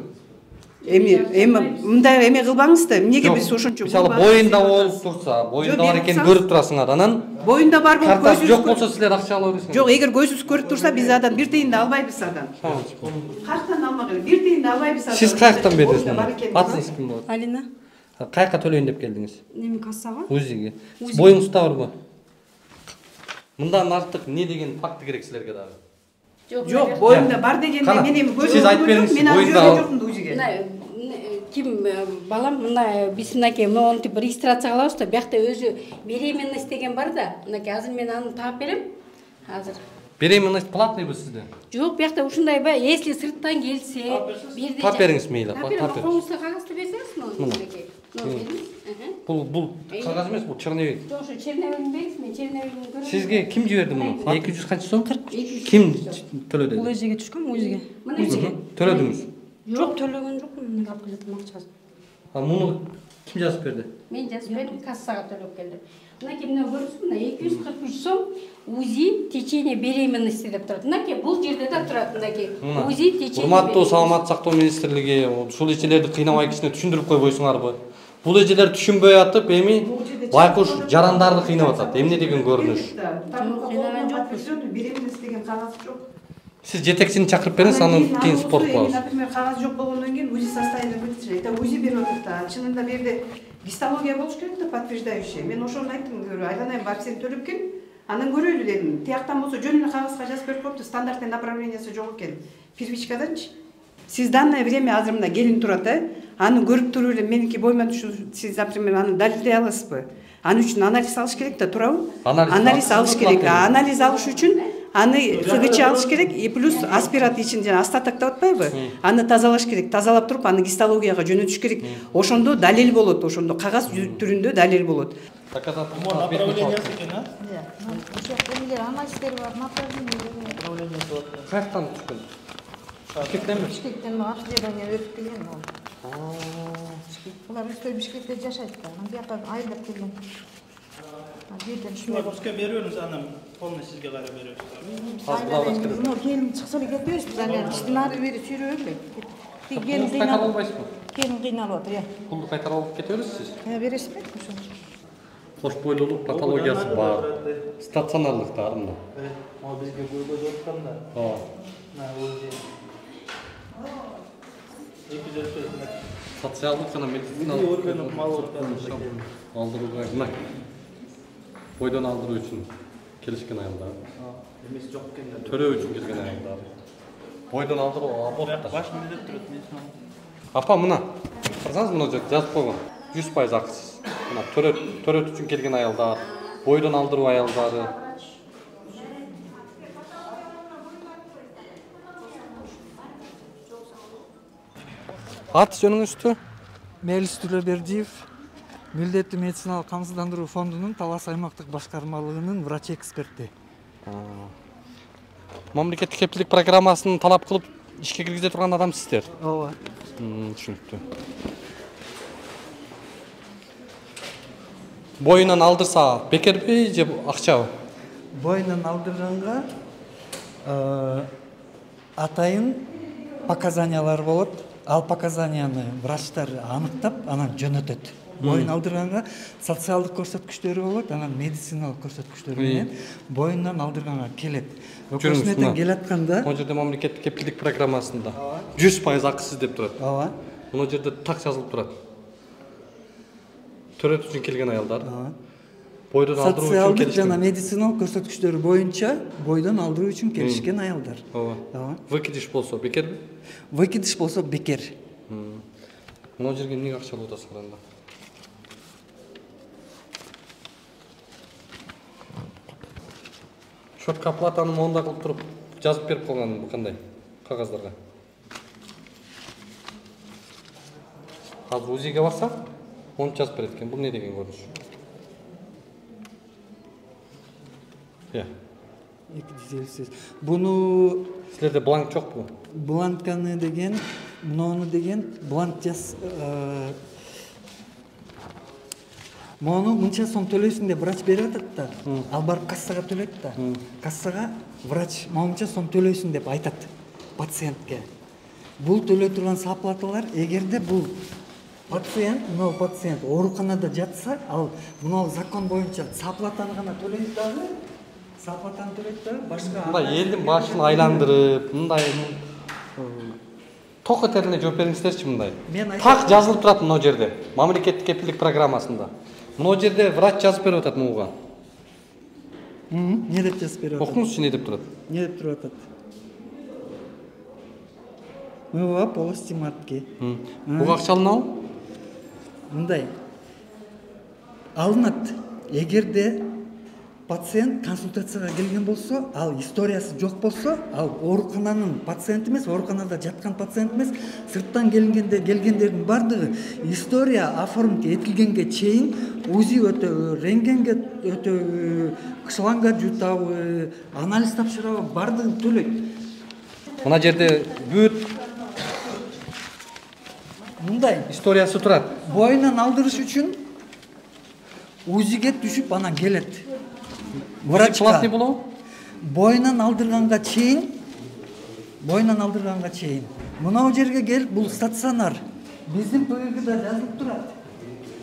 Эми мындай эме кылбаңыз да. Эмнеге биз ошончо? Мисалы боюнда болуп турса, боюнда бар экенин көрүп турасыңар, анан боюнда бар болуп көзү жок болсо силер акча ала бересиңер. Жок, эгер көзүбүз көрүп турса, биз адан бир тыйын да албайбыз адан. Каяктан алмак эле, бир тыйын да албайбыз адан. Сиз каяктан бересиз? Атыңыз ким болот? Алина. Каяка төлөйүн деп келдиңиз? Неме кассага? УЗИге. Боюңузда барбы? Мындан артык не деген факты керек силерге дагы? Жок, боюнда бар дегенде мен эми көзүм мен жокмун да УЗИге. Ким балам мына биз мынакей монтип регистрация кылабыз да, биякта өзү беременность деген бар да. Мынакей азыр мен аны таап берем. Азыр. Беременность платныйбы сизде? Жок, биякта ушундай ба, если сырттан келсе, бирде. Тап бериңиз мейли, тап бериңиз. Колуңузда кагазды берсеңиз, мынакей. Бул кагаз эмес, бул черновик. Жок, ошо черновигин бериңиз, мен черновигин көрөм. Сизге ким жиберди муну? 200 канча сом? Ким төлөдү? Бул өзүгө түшкөн, УЗИге. УЗИге. Төлөдүңүз? Жок, төлөгөн жокмун, мен алып келдим акчасын. А муну ким жазып берди? Мен жазып бердим, кассага төлөп келдим. Мынакей мына көрүңүзбү, мына 243 сом УЗИ течение беременности деп турат. Мынакей бул жерде да турат, мынакей УЗИ течение. Урматтуу Саламаттык сактоо министрлиги ушул эжелерди кыйнабай кичине түшүндүрүп койбойсуңарбы? Бул эжелер түшүнбөй атып, эми байкуш жарандарды кыйнап атат. Эмне деген көрүнүш? Кыйнаган жокпуз. Беременность деген кагаз жок. Сиз жетекчини чакырып бериңиз, анан кийин спорт кылабыз. Например, кагаз жок болгондон кийин УЗИ состояние вытечет. Это УЗИ берип атат да. Чынында бу жерде гистология болуш керек да, подтверждающий. Мен ошону айттым, айланайын барып сен төлөп кел. Анан көрөлү дедим. Тияктан болсо жөн эле кагазга жазып берип коюпту, стандартный направлениясы жок экен. Первичкаданчы. Сиз данное время азыр мына келин турат, аны көрүп туруп эле меники боймон ушу сиз, например, аны далилдей аласызбы? Аны үчүн анализ алыш керек да, туурабы? Анализ алыш керек. Анализ алыш үчүн аны ХГЧ алыш керек, и плюс аспират ичин жана остаток деп атпайбы? Аны тазалаш керек. Тазалап туруп, аны гистологияга жөнөтүш керек. Ошондо далил болот, ошондо кагаз түрүндө далил болот. Направлениясы экен, а? Анализдер бар, направление. Каяктан түшкөн? Бишкектенби? Бишкектен артиллерияны өтүп келген ол. Булар өстө Бишкекте жашайт да. Анан бияка айылдап келген. Бизге беребиз, анан полный сизге кайра беребиз. Ну, келин чыкса эле кетебиз, биз анан иштин ары бери сүйрөп эле. Келин кайтарып албайсызбы? Келин кыйналып атыр, Пулду кайтарып алып кете бересиз? Бересизби? Кош бойлуулук патологиясы бар. Стационарлыкта арында. Ал бизге көйгөй жаткан да. Социалдык жана медициналык алдырууга мына бойдон алдыруу үчүн келишкен аялдар. Эмес жок экен. Төрөө үчүн келген аялдар. Бойдон алдыруу аборт. Баш милдет турат медициналык. Апа мына карасаңыз мына жерде жазып койгон 100% акысыз. Мына төрөт үчүн келген аялдар, бойдон алдыруу аялдары. Ат жөнүңүздү? Мелис Төлөбердиев, милдеттүү медициналык камсыздандыруу фондунун Талас аймактык башкармалыгынын врач эксперти. Мамлекеттик кепилдик программасын талап кылып ишке киргизе турган адам сиздер. Ооба. Түшүнүктүү. Боюнан алдырса бекерби же акчабы? Боюнан алдырганга атайын показаниялар болот. Ал показанияны врачтар аныктап, анан жөнөтөт. Боюн алдырганга социалдык көрсөткүчтөрү болот, анан медициналык көрсөткүчтөрү менен боюндан алдырганга келет. Өкмөттөн келатканда, могу жерде мамлекеттик кепилдик программасында 100% акысыз деп турат. Ооба. Могу жерде так жазылып турат. Төрөт үчүн келген аялдар. Бойдон алдыруу үчүн социалдык келишкен. жана медициналык көрсөткүчтөрү боюнча бойдон алдыруу үчүн келишкен аялдар. Ооба. Выкидыш болсо бекерби? Выкидыш болсо бекер. Могу жерге эмнеге акча алып атасыңар анда? Шотко оплатаны монда кылып туруп жазып берип койгон бу кандай? Кагаздарга. Азыр УЗИге барсак, onu жазып берет экен. Бул не деген көрүнүш? Буну силерде бланк жокпу? Бланканы деген, муну деген бланк Мону мынча сом төлөйсүң деп врач берип атат да. Ал барып кассага төлөйт да. Кассага врач мынча сом төлөйсүң деп айтат пациентке. Бул төлөй турган саплаталар эгерде бул пациент ооруканада жатса, ал мына закон боюнча саплатаны гана төлөйт дагы. Саплатаны төлөйт дагы башка. Мындай элдин башын айландырып, мындай ток этерине жооп бериңиздерчи мындай. Так жазылып турат мына жерде. Мамлекеттик кепилдик программасында. Мына жерде врач жазып берип атат муга. Не деп жазып берип атат? Окуңузчу не деп турат? Не деп туруп атат? Мыва полости матки. Буга акча алынабы? Мындай. Алынат. Эгерде пациент консультацияга келген болсо, ал историясы жок болсо, ал оорукананын пациенти эмес, ооруканада жаткан пациент эмес, сырттан келгендердин бардыгы история оформить этилгенге чейин УЗИ өтөбү, рентгенге өтөбү, шланга жутабы, анализ тапшырабы, бардыгын төлөйт. Мына жерде бүт мындай историясы турат. Боюнан алдырыш үчүн УЗИге түшүп анан келет. Врачка платный болобу? Боюнан алдырганга чейин, мына жерге келип, бул стационар. Биздин ПГГда жазылып турат.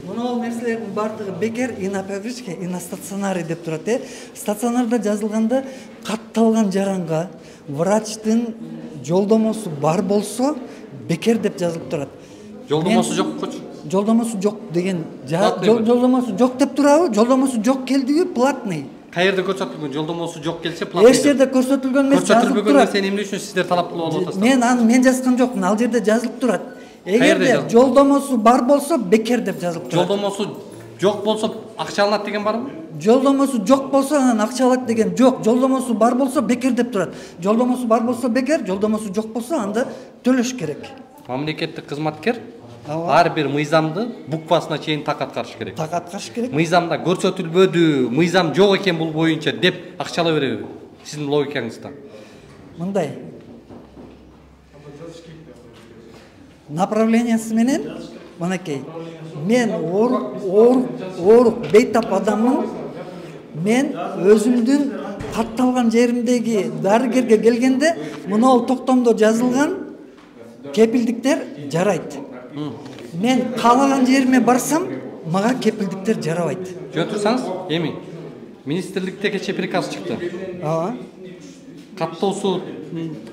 Мына нерселердин бардыгы бекер, инапевричке, инастационары деп турат. Стационарда жазылганда катталган жаранга врачтын жолдомосу бар болсо, бекер деп жазылып турат. Жолдомосу жокчу? Жолдомосу жок деген, жолдомосу жок деп турабы? Жолдомосу жок келдиби, платный. Каерде көрсөтүлгөн? Жолдомосу жок келсе платный. Эч жерде көрсөтүлгөн эмес, жазылып турат. Көрсөтүлбөгөн нерсени эмне үчүн сиздер талап кылып атасыздар? Мен жазган жокмун, ал жерде жазылып турат. Эгерде жолдомосу бар болсо, бекер деп жазылып турат. Жолдомосу жок болсо акча алынат деген барбы? Жолдомосу жок болсо, анан акча алат деген жок. Жолдомосу бар болсо, бекер деп турат. Жолдомосу бар болсо бекер, жолдомосу жок болсо, анда төлөш керек. Мамлекеттик кызматкер ар бир мыйзамды буквасына чейин так аткарыш керек. Так аткарыш керек. Мыйзамда көрсөтүлбөдү, мыйзам жок экен бул боюнча деп акча ала береби? Сиздин логикаңызда. Мындай. Направлениясы менен, мынакей. Мен оорук бейтап адаммын. Мен өзүмдүн катталган жеримдеги дарыгерге келгенде, мына токтомдо жазылган кепилдиктер жарайт. Мен каалаган жериме барсам, мага кепилдиктер жарабайт. Жөн турсаңыз, эми министрликте кече приказ чыкты. каттоосу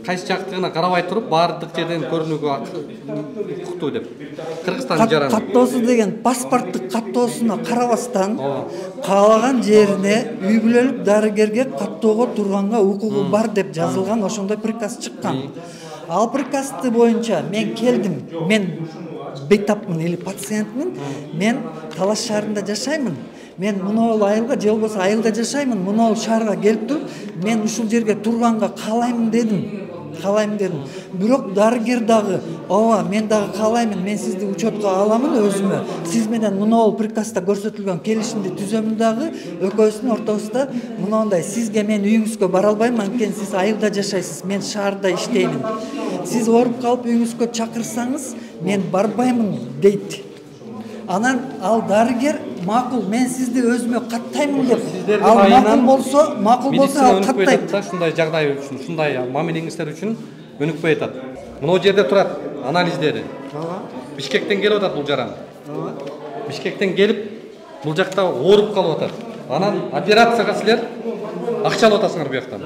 кайсы жактыгына карабай туруп баардык жерден көрүнүүгө укуктуу деп. Кыргызстан жараны. Каттоосу деген паспорттук каттоосуна карабастан каалаган жерине үй бүлөлүк дарыгерге каттоого турганга укугу бар деп жазылган ошондой приказ чыккан. Ал приказды боюнча мен келдим. Мен бейтапмын или пациентмин. Мен Талас шаарында жашаймын. Мен Муноол айылга же болбосо айылда жашаймын. Муноол шаарга келип туруп, мен ушул жерге турганга каалайм дедим. Бирок дарыгер дагы, ооба, мен дагы каалаймын, мен сизди учетко аламын өзүмө. Сиз менен Муноол приказда көрсөтүлгөн келишимди түзөмүн дагы, экөөбүздүн ортобузда мындай, сизге мен үйүңүзгө бара албайм, анткени сиз айылда жашайсыз, мен шаарда иштеймин. Сиз ооруп калып үйүңүзгө чакырсаңыз, мен барбаймын дейт. Анан ал дарыгер макул, мен сизди өзүмө каттаймын деп. Ал макул болсо ал каттайт. Ушундай жагдай үчүн, ушундай мамилеңиздер үчүн өнүкпөй атат. Мына жерде турат анализдери. Бишкектен келип атат бул жаран. Бишкектен келип бул жакта ооруп калып атат. Анан операцияга силер акча алып атасыңар бу жактан.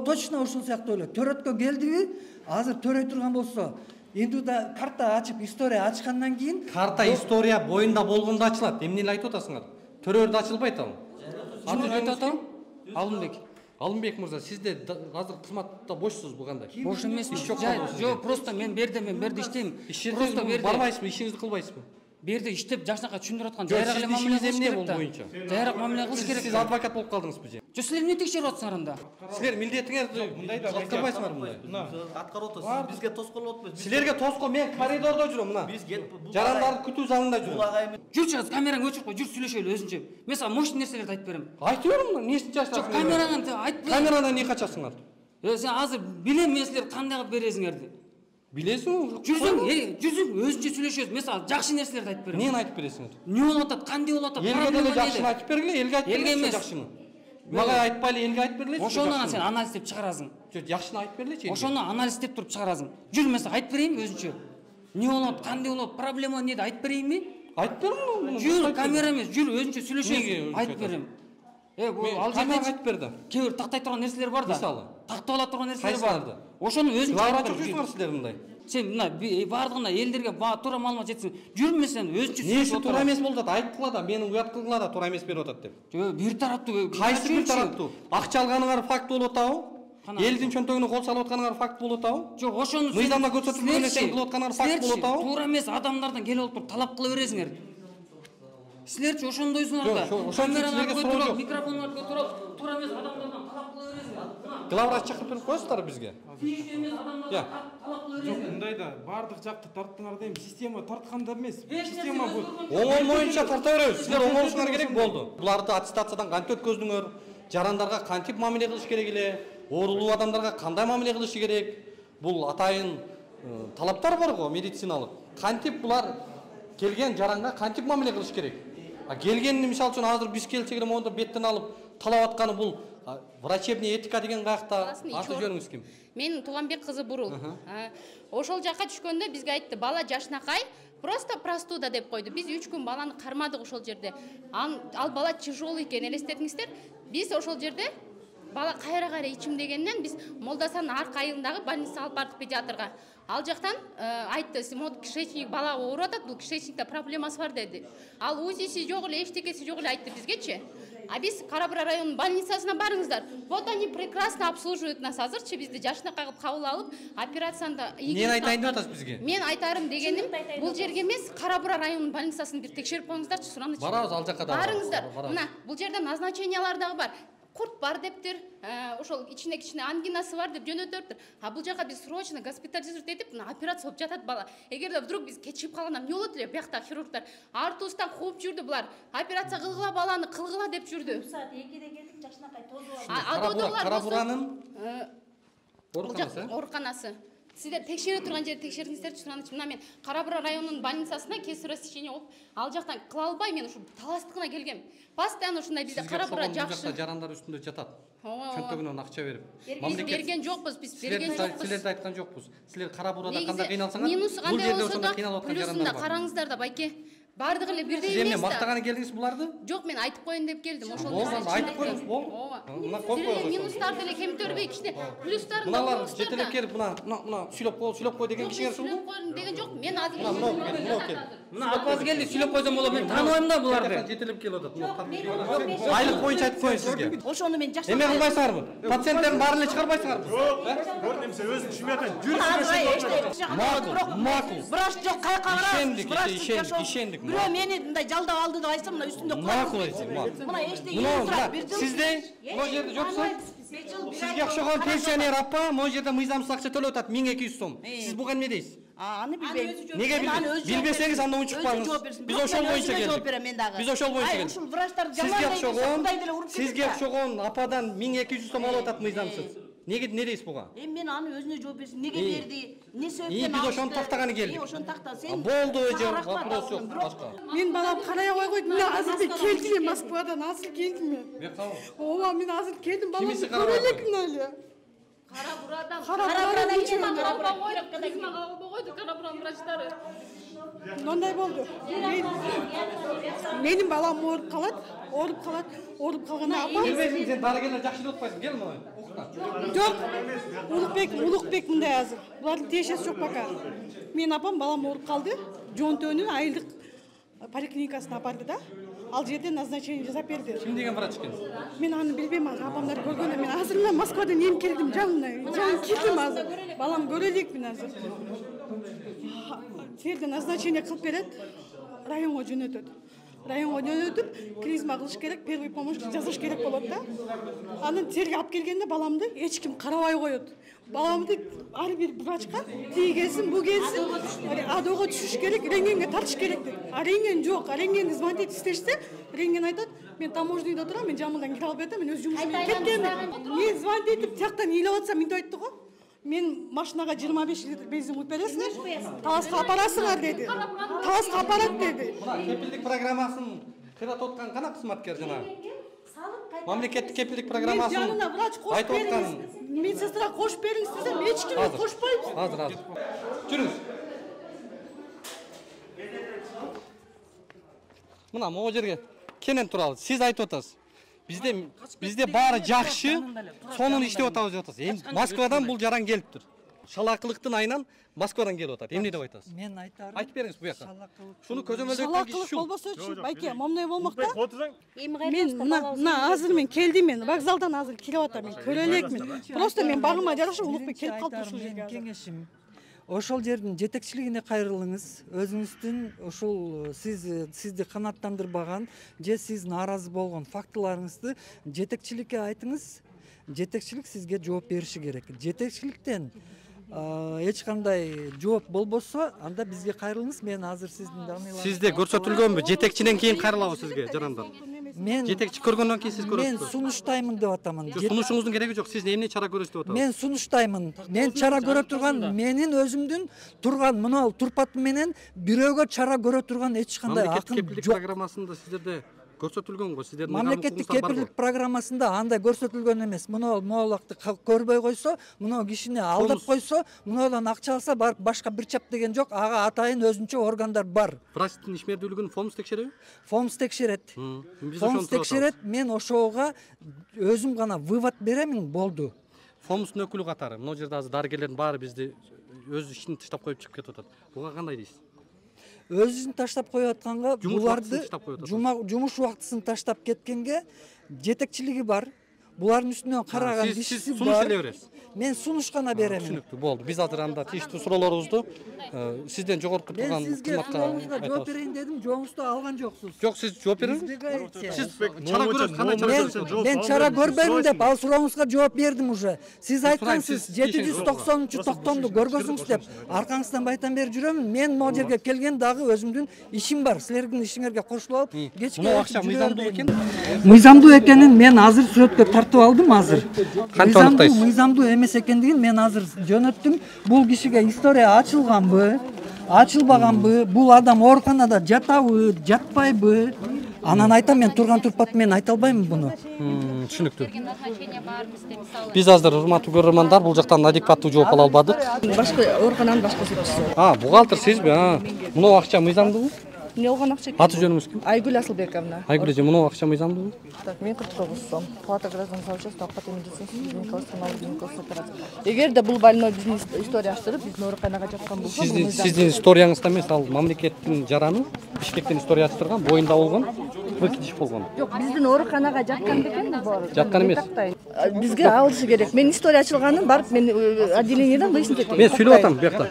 Точно ушул сыяктуу эле. Төрөткө келдиби? Азыр төрөй турган болсо, эми да карта ачып, история ачкандан кийин карта история боюнда болгондо ачылат. Эмнени айтып атасыңар? Төрөөрдө ачылбайт ал. Аты айтып атам? Алымбек. Алымбек мырза, сиз де азыр кызматта бошсуз бу кандай? Бош эмесмин. Жок, просто мен берде иштейм. Просто берде. Барбайсызбы, ишиңизди кылбайсызбы? Берде иштеп жашнакка түшүндүрүп аткан жайрак эле мамиле кылыш керек да. Жайрак мамиле кылыш керек. Сиз адвокат болуп калдыңызбы же? Жок, силер эмне текшерип атсыңар анда? Силер милдетиңерди аткарбайсыңар мындай. Аткарып атасыз. Бизге тоскоол болуп атпайбы? Силерге тоскоол, мен коридордо жүрөм мына. Биз келип жарандарды күтүү залында жүрөм. Жүрчү, камераңды өчүрүп кой, жүр сүйлөшөлү өзүнчө. Мен сага мощный нерселерди айтып берем. Айтып берем мына, эмнесин чачасың? Жок, камераңды айтып бер. Камераны эмне качасыңар? Сен азыр билем мен силер кандай кылып бересиңерди. Билесиңби? Жүрсүң, өзүнчө сүйлөшөбүз. Мен сага жакшы нерселерди айтып берем. Эмнени айтып бересиңер? Эмне болуп атат, кандай болуп атат? Элге деле жакшыны айтып бергиле, элге айтып бергиле жакшыны. Мага айтпайлы, элге айтып бергиле. Ошондон сен анализдеп чыгарасың. Жок, жакшыны айтып бергилечи. Ошону анализдеп туруп чыгарасың. Жүр, мен сага айтып берейинби өзүнчө? Эмне болуп, кандай болуп, проблема эмнеде айтып берейинби? Айтып берем. Жүр, камера эмес, жүр, өзүнчө сүйлөшөбүз. Айтып берем. Ал жерде айтып берди. Кээ бир тактай турган нерселер бар да. Мисалы, тактап ала турган нерселер бар. Ошону өзүнчө айтып жүрсүңөр силер мындай. Сен мына баардыгына элдерге туура маалымат жетсин. Жүрмү сен өзүнчө сүйлөшүп отур. Туура эмес болуп атат, айткыла да, менин уят кылгыла да туура эмес берип атат деп. Жок, бир тараптуу. Кайсы бир тараптуу? Акча алганыңар факт болуп атабы? Элдин чөнтөгүнө кол салып атканыңар факт болуп атабы? Жок, ошону мыйзамда көрсөтүлгөн нерсени кылып атканыңар факт болуп атабы? Туура эмес адамдардан келип алып туруп талап кыла бересиңер. Силерчи ошондойсуңар да. Камераңарды көтөрүп, микрофондорду көтөрүп, туура эмес адамдардан талап кыла бересиңер. Главврач чакыртып коесуздар бизге. Жок, мындай да бардык жакты тарттыңар дейм, система тартканда эмес. Система бул. Оңол моюнча тарта беребиз. Силер оңолушуңар керек болду. Буларды аттестациядан кантип өткөздүңөр? Жарандарга кантип мамиле кылыш керек эле? Оорулуу адамдарга кандай мамиле кылыш керек? Бул атайын талаптар бар го медициналык. Кантип булар келген жаранга кантип мамиле кылыш керек? Келгенini мисалы үчүн азыр биз келсек эле монда беттен алып талап атканы бул врачебный этика деген каякта. Аты жөнүңүз ким? Мен Туганбек кызы Бурул. Ошол жака түшкөндө бизге айтты, бала жашнакай, просто простуда деп койду. Биз 3 күн баланы кармадык ошол жерде. Ал бала тяжелый экен, элестетиңиздер. Биз ошол жерде бала кайра ичим дегенден биз Молдасанын аркы айылындагы больницага алып бардык педиатрга. Ал жактан айтты, кишечник бала ооруп атат, бул кишечникте проблемасы бар деди. Ал УЗИси жок эле, эчтекеси жок эле айтты бизгечи. А биз Кара-Бура районунун больницасына барыңыздар. Вот они прекрасно обслуживают нас. Азырчы бизди жашнакка кылып кабыл алып, операцияда Мен айтайын деп атасыз бизге. Мен айтарым дегеним, бул жерге эмес, Кара-Бура районунун больницасын бир текшерип коюңуздарчы, суранычы. Барабыз, ал жакка да. Барыңыздар. Мына, бул жерде назначениялар дагы бар. Курт бар дептир, ошол ичине ангинасы бар деп жөнөтөптүр. А бул жака биз срочно госпитализировать этип, операция болуп жатат бала. Эгерде вдруг биз кечигип калганда эмне болот эле? Биякта хирургдар артустан кууп жүрдү булар. Операция кылгыла баланы, кылгыла деп жүрдү. Саат 2-де келдик, жашнакай тозуп алды. Кара-Буранын ооруканасы. Сиздер текшере турган жерди текшериңиздерчи, суранычы. Мына мен Кара-Бура районунун больницасына кесарево сечение болуп, ал жактан кыла албай мен ушу таластыкына келгем. Постоянно ушундай бизде Кара-Бура жакшы. Жарандар үстүндө жатат. Чөнтөгүнөн акча берип. Биз берген жокпуз, биз берген жокпуз. Силерди айткан жокпуз. Силер Кара-Бурада кандай кыйналсаңар, бул жерде ошондой кыйналып аткан жарандар бар. Караңыздар да, байке. Бардыгы эле бирдей Сиз эмне эмес да. мактаганы келдиңиз буларды? Жок, мен айтып коеюн деп келдим. Ошол Болду, айтып коюңуз, болду. Мына коюп коюңуз. Минустарды эле кемитөрбөй, кичине плюстарды. Мыналар жетелеп келип, мына сүйлөп кой деген кишиңер ушул. Сүйлөп койдум деген жок. Мен азыр Мына кел. Мына апасы келди, сүйлөп койсом болот. Мен тааныбайм да буларды. Жетелеп келип атат. Айлык боюнча айтып коеюн сизге. Ошону мен жакшы. Эме кылбайсыңарбы? Пациенттердин баарын эле чыгарбайсыңарбы? Көрдүм сен өзүң түшүнбөй атасың. Макул. Врач жок, каяка барасыз? Ишендик. Бирөө мени мындай жалдап алды деп айтсам, мына үстүндө Макул. Мына эчтеке Сизде могу жерде жоксу? Сизге окшогон пенсионер апа могу жерде мыйзамсыз акча төлөп атат 1200 сом. Сиз буга эмне дейсиз? Аны билбейм. Неге билбесеңиз анда унчукпаңыз. Биз ошол боюнча келдик. Биз ошол боюнча келдик. Ушул врачтар жаман Сизге окшогон ападан 1200 сом алып атат мыйзамсыз. Неге не дейсиз буга? Мен аны өзүнө жооп берсин. Неге берди? Не себептен? Биз ошону тактаганы келдик. Ошону такта. Сен болду эже, вопрос жок, башка. Мен балам карай албай койду. Мен азыр келдим эле Москвадан, азыр келдим мен. Ооба, мен азыр келдим, балам көрө элекмин эле. Кара бурадан. Кара бурадан койду, кара буран врачтары. Мындай болду. Менин балам ооруп калат. Ооруп калганда апам. Билбейсиң, сен дарыгерлер жакшы деп атпайсың. Кел мына. Жок. Улукбек мындай азыр. Булардын тиешеси жок пока. Менин апам балам ооруп калды. Жонтөөнүн айылдык поликлиникасына апарды да. Ал жерде назначение жасап берди. Ким деген врач экен? Мен аны билбейм, апамдар көргөндө мен азыр эле Москвадан эми келдим, жанына келдим азыр. Балам көрө элекмин азыр. Жерде назначение кылып берет, районго жөнөтөт. Районго жөнөтүп, клизма кылыш керек, первый помощь жасаш керек болот да. Анан жерге алып келгенде баламды эч ким карабай коет. Баламды ар бир врачка тиги келсин, бу келсин, адого түшүш керек, рентгенге тартыш керек деп. А рентген жок, рентгенди звонить истешсе, рентген айтат, мен таможняда турам, мен жамылдан кире албай атам, мен өз жумушума кеткем. Мен звонить этип, тияктан ыйлап атсам, мынтип айтты го. Мен машинага 25 литр бензин куюп бересиңер, Таласка апарасыңар деди. Таласка апарат деди. Кепилдик программасын кыратып аткан кана кызматкер жанагы? Мамлекеттик кепилдик программасын жанына врач кошуп бериңиз. Медсестра кошуп бериңиз десем, эч ким кошпойт. Азыр. Жүрүңүз. Мына могу жерге кенен туралы сиз айтып атасыз. Bizde баары жакшы, сонун иштеп атабыз деп атасыз. Эми Москвадан бул жаран келиптир. Шалакылыктын айынан Москвадан келип атат. Эмне деп айтасыз? Мен айтарым. Айтып бериңиз бу жака. Шуну көзөмөлдөп шалакылык болбосочу, байке, момундай болмок да. Мен мына азыр мен келдим, мен вокзалдан азыр кирип атам, мен көрө элекмин. Просто мен багыма жараша Улукбек келип калды ушул жерге. Кеңешим. Ошол жердин жетекчилигине кайрылыңыз. Өзүңүздүн ушул сизди канааттандырбаган же сиз нааразы болгон фактыларыңызды жетекчиликке айтыңыз. Жетекчилик сизге жооп бериши керек. Жетекчиликтен эч кандай жооп болбосо, анда бизге кайрылыңыз. Мен азыр сиздин даныйларыңызды Сизде көрсөтүлгөнбү? Жетекчиден кийин кайрылабы сизге жарандар? Мен жетекчи көргөндөн кийин сиз көрөсүзбү? Мен сунуштаймын деп атамын. Сунушуңуздун кереги жок. Сиз эмне чара көрөсүз деп атасыз? Мен сунуштаймын. Мен чара көрө турган, менин өзүмдүн турган мына турпатым менен бирөөгө чара көрө турган эч кандай акыл кепилдик программасында сиздерде көрсөтүлгөн го, сиздердин мамлекеттик кепилдик программасында андай көрсөтүлгөн эмес. Могулакты көрбөй койсо, мына кишини алдап койсо, мындан акча алса барып башка бир чап деген жок. Ага атайын өзүнчө органдар бар. Врачтын ишмердүүлүгүн ФОМС текшереби? ФОМС текшерет. ФОМС текшерет. Мен ошого өзүм гана вывод беремин, болду. ФОМСтун өкүлү катары, мына жерде азыр дарыгерлердин баары бизди өз ишин таштап коюп чыгып кетип атат. Буга кандай дейсиз? Өз ишин таштап коюп атканга, буларды жумуш убактысын таштап кеткенге жетекчилиги бар. Булардын үстүнөн караган кишиси бар. Мен сунуш гана берем. Түшүнүктүү, болду. Биз азыр анда тийиштүү суроолорубузду сизден жогорку турган кызматка айтабыз. Жооп берейин дедим, жооңузду алган жоксуз. Жок, сиз жооп бериңиз. Сиз чара көрөсүз, кандай чара көрөсүз? Мен чара көрбөйм деп ал сурооңузга жооп бердим уже. Сиз айткансыз 790-токтомду көргөзүңүз деп. Аркаңыздан байдан бери жүрөмүн. Мен могу жерге келген дагы өзүмдүн ишим бар. Силердин ишиңерге кошулуп алып, кечке акча мыйзамдуу экен. Мыйзамдуу экенин мен азыр сүрөткө тартып алдым азыр. Кантип аныктайсыз? Мыйзамдуу эмес экендигин мен азыр жөнөттүм. Бул кишиге история ачылганбы, ачылбаганбы, бул адам ооруканада жатабы, жатпайбы? Анан айтам, мен турган турпат менен айта албайм буну. Түшүнүктүү. Биз азыр урматтуу көрөрмандар бул жактан адекваттуу жооп ала албадык. Башка оорукананын башка сүрөтчүсү. Бухгалтер сизби? Мына акча мыйзамдуубу? эмне болгон акча? Аты жөнүңүз ким? Айгүл Асылбековна. Айгүл эже, мынау акча мыйзамдыбы? Так, мен 49 сом. Палата граждан сообщества аппарата медицинский гинекологический операция. Эгерде бул больной биздин история аштырып, биздин ооруканага жаткан болсо, Сиздин историяңызда эмес, ал мамлекеттин жараны Бишкектен история ачтырган, боюнда болгон, выкидиш болгон. Жок, биздин ооруканага жаткан бекен бул. Жаткан эмес. Бизге алышы керек. Мен история ачылганын барып мен отделениеден выяснить этем. Мен сүйлөп атам бuyakta.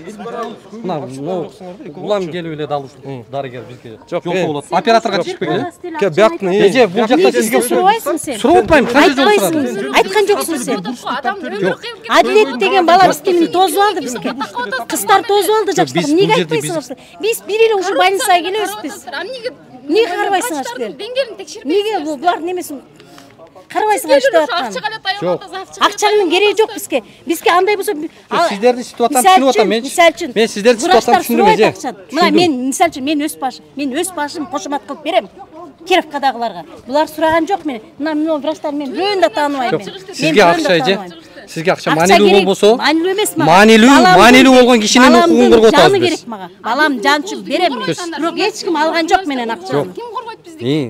Мына улам келип эле далушул дарыгер бизге жок болот. Операторго тийишпеген. Бuyakta Эже, бул жакта сизге сурабайсың сен? Сурап атпайм, канча жолу сурап? Айткан жоксуң сен. Адилет деген бала бизге тозуп алды бизге. Кыздар тозуп алды жакшылык. Эмнеге айтпайсыңар? Биз бир эле ушу больницага келебиз биз. Эмнеге карабайсыңар силер? Эмнеге булар немесин карабайсыңар иштеп аткан? Жок. Акчанын кереги жок бизге. Бизге андай болсо сиздердин ситуацияны түшүнүп атам мен. Мен сиздердин ситуацияны түшүндүм эже. Мына мен мисалы үчүн мен өз башым кошомат кылып берем. Кировкадагыларга. Булар сураган жок мени. Мына врачтар мен бирөөнү да тааныбайм мен. Сизге акча эже. Сизге акча маанилүү болбосо, маанилүү эмес мага. Маанилүү болгон кишинин укугун корготабыз. Жаны керек мага. Балам жан үчүн берем мен. Бирок эч ким алган жок менен акчаны. Ким коргойт бизди?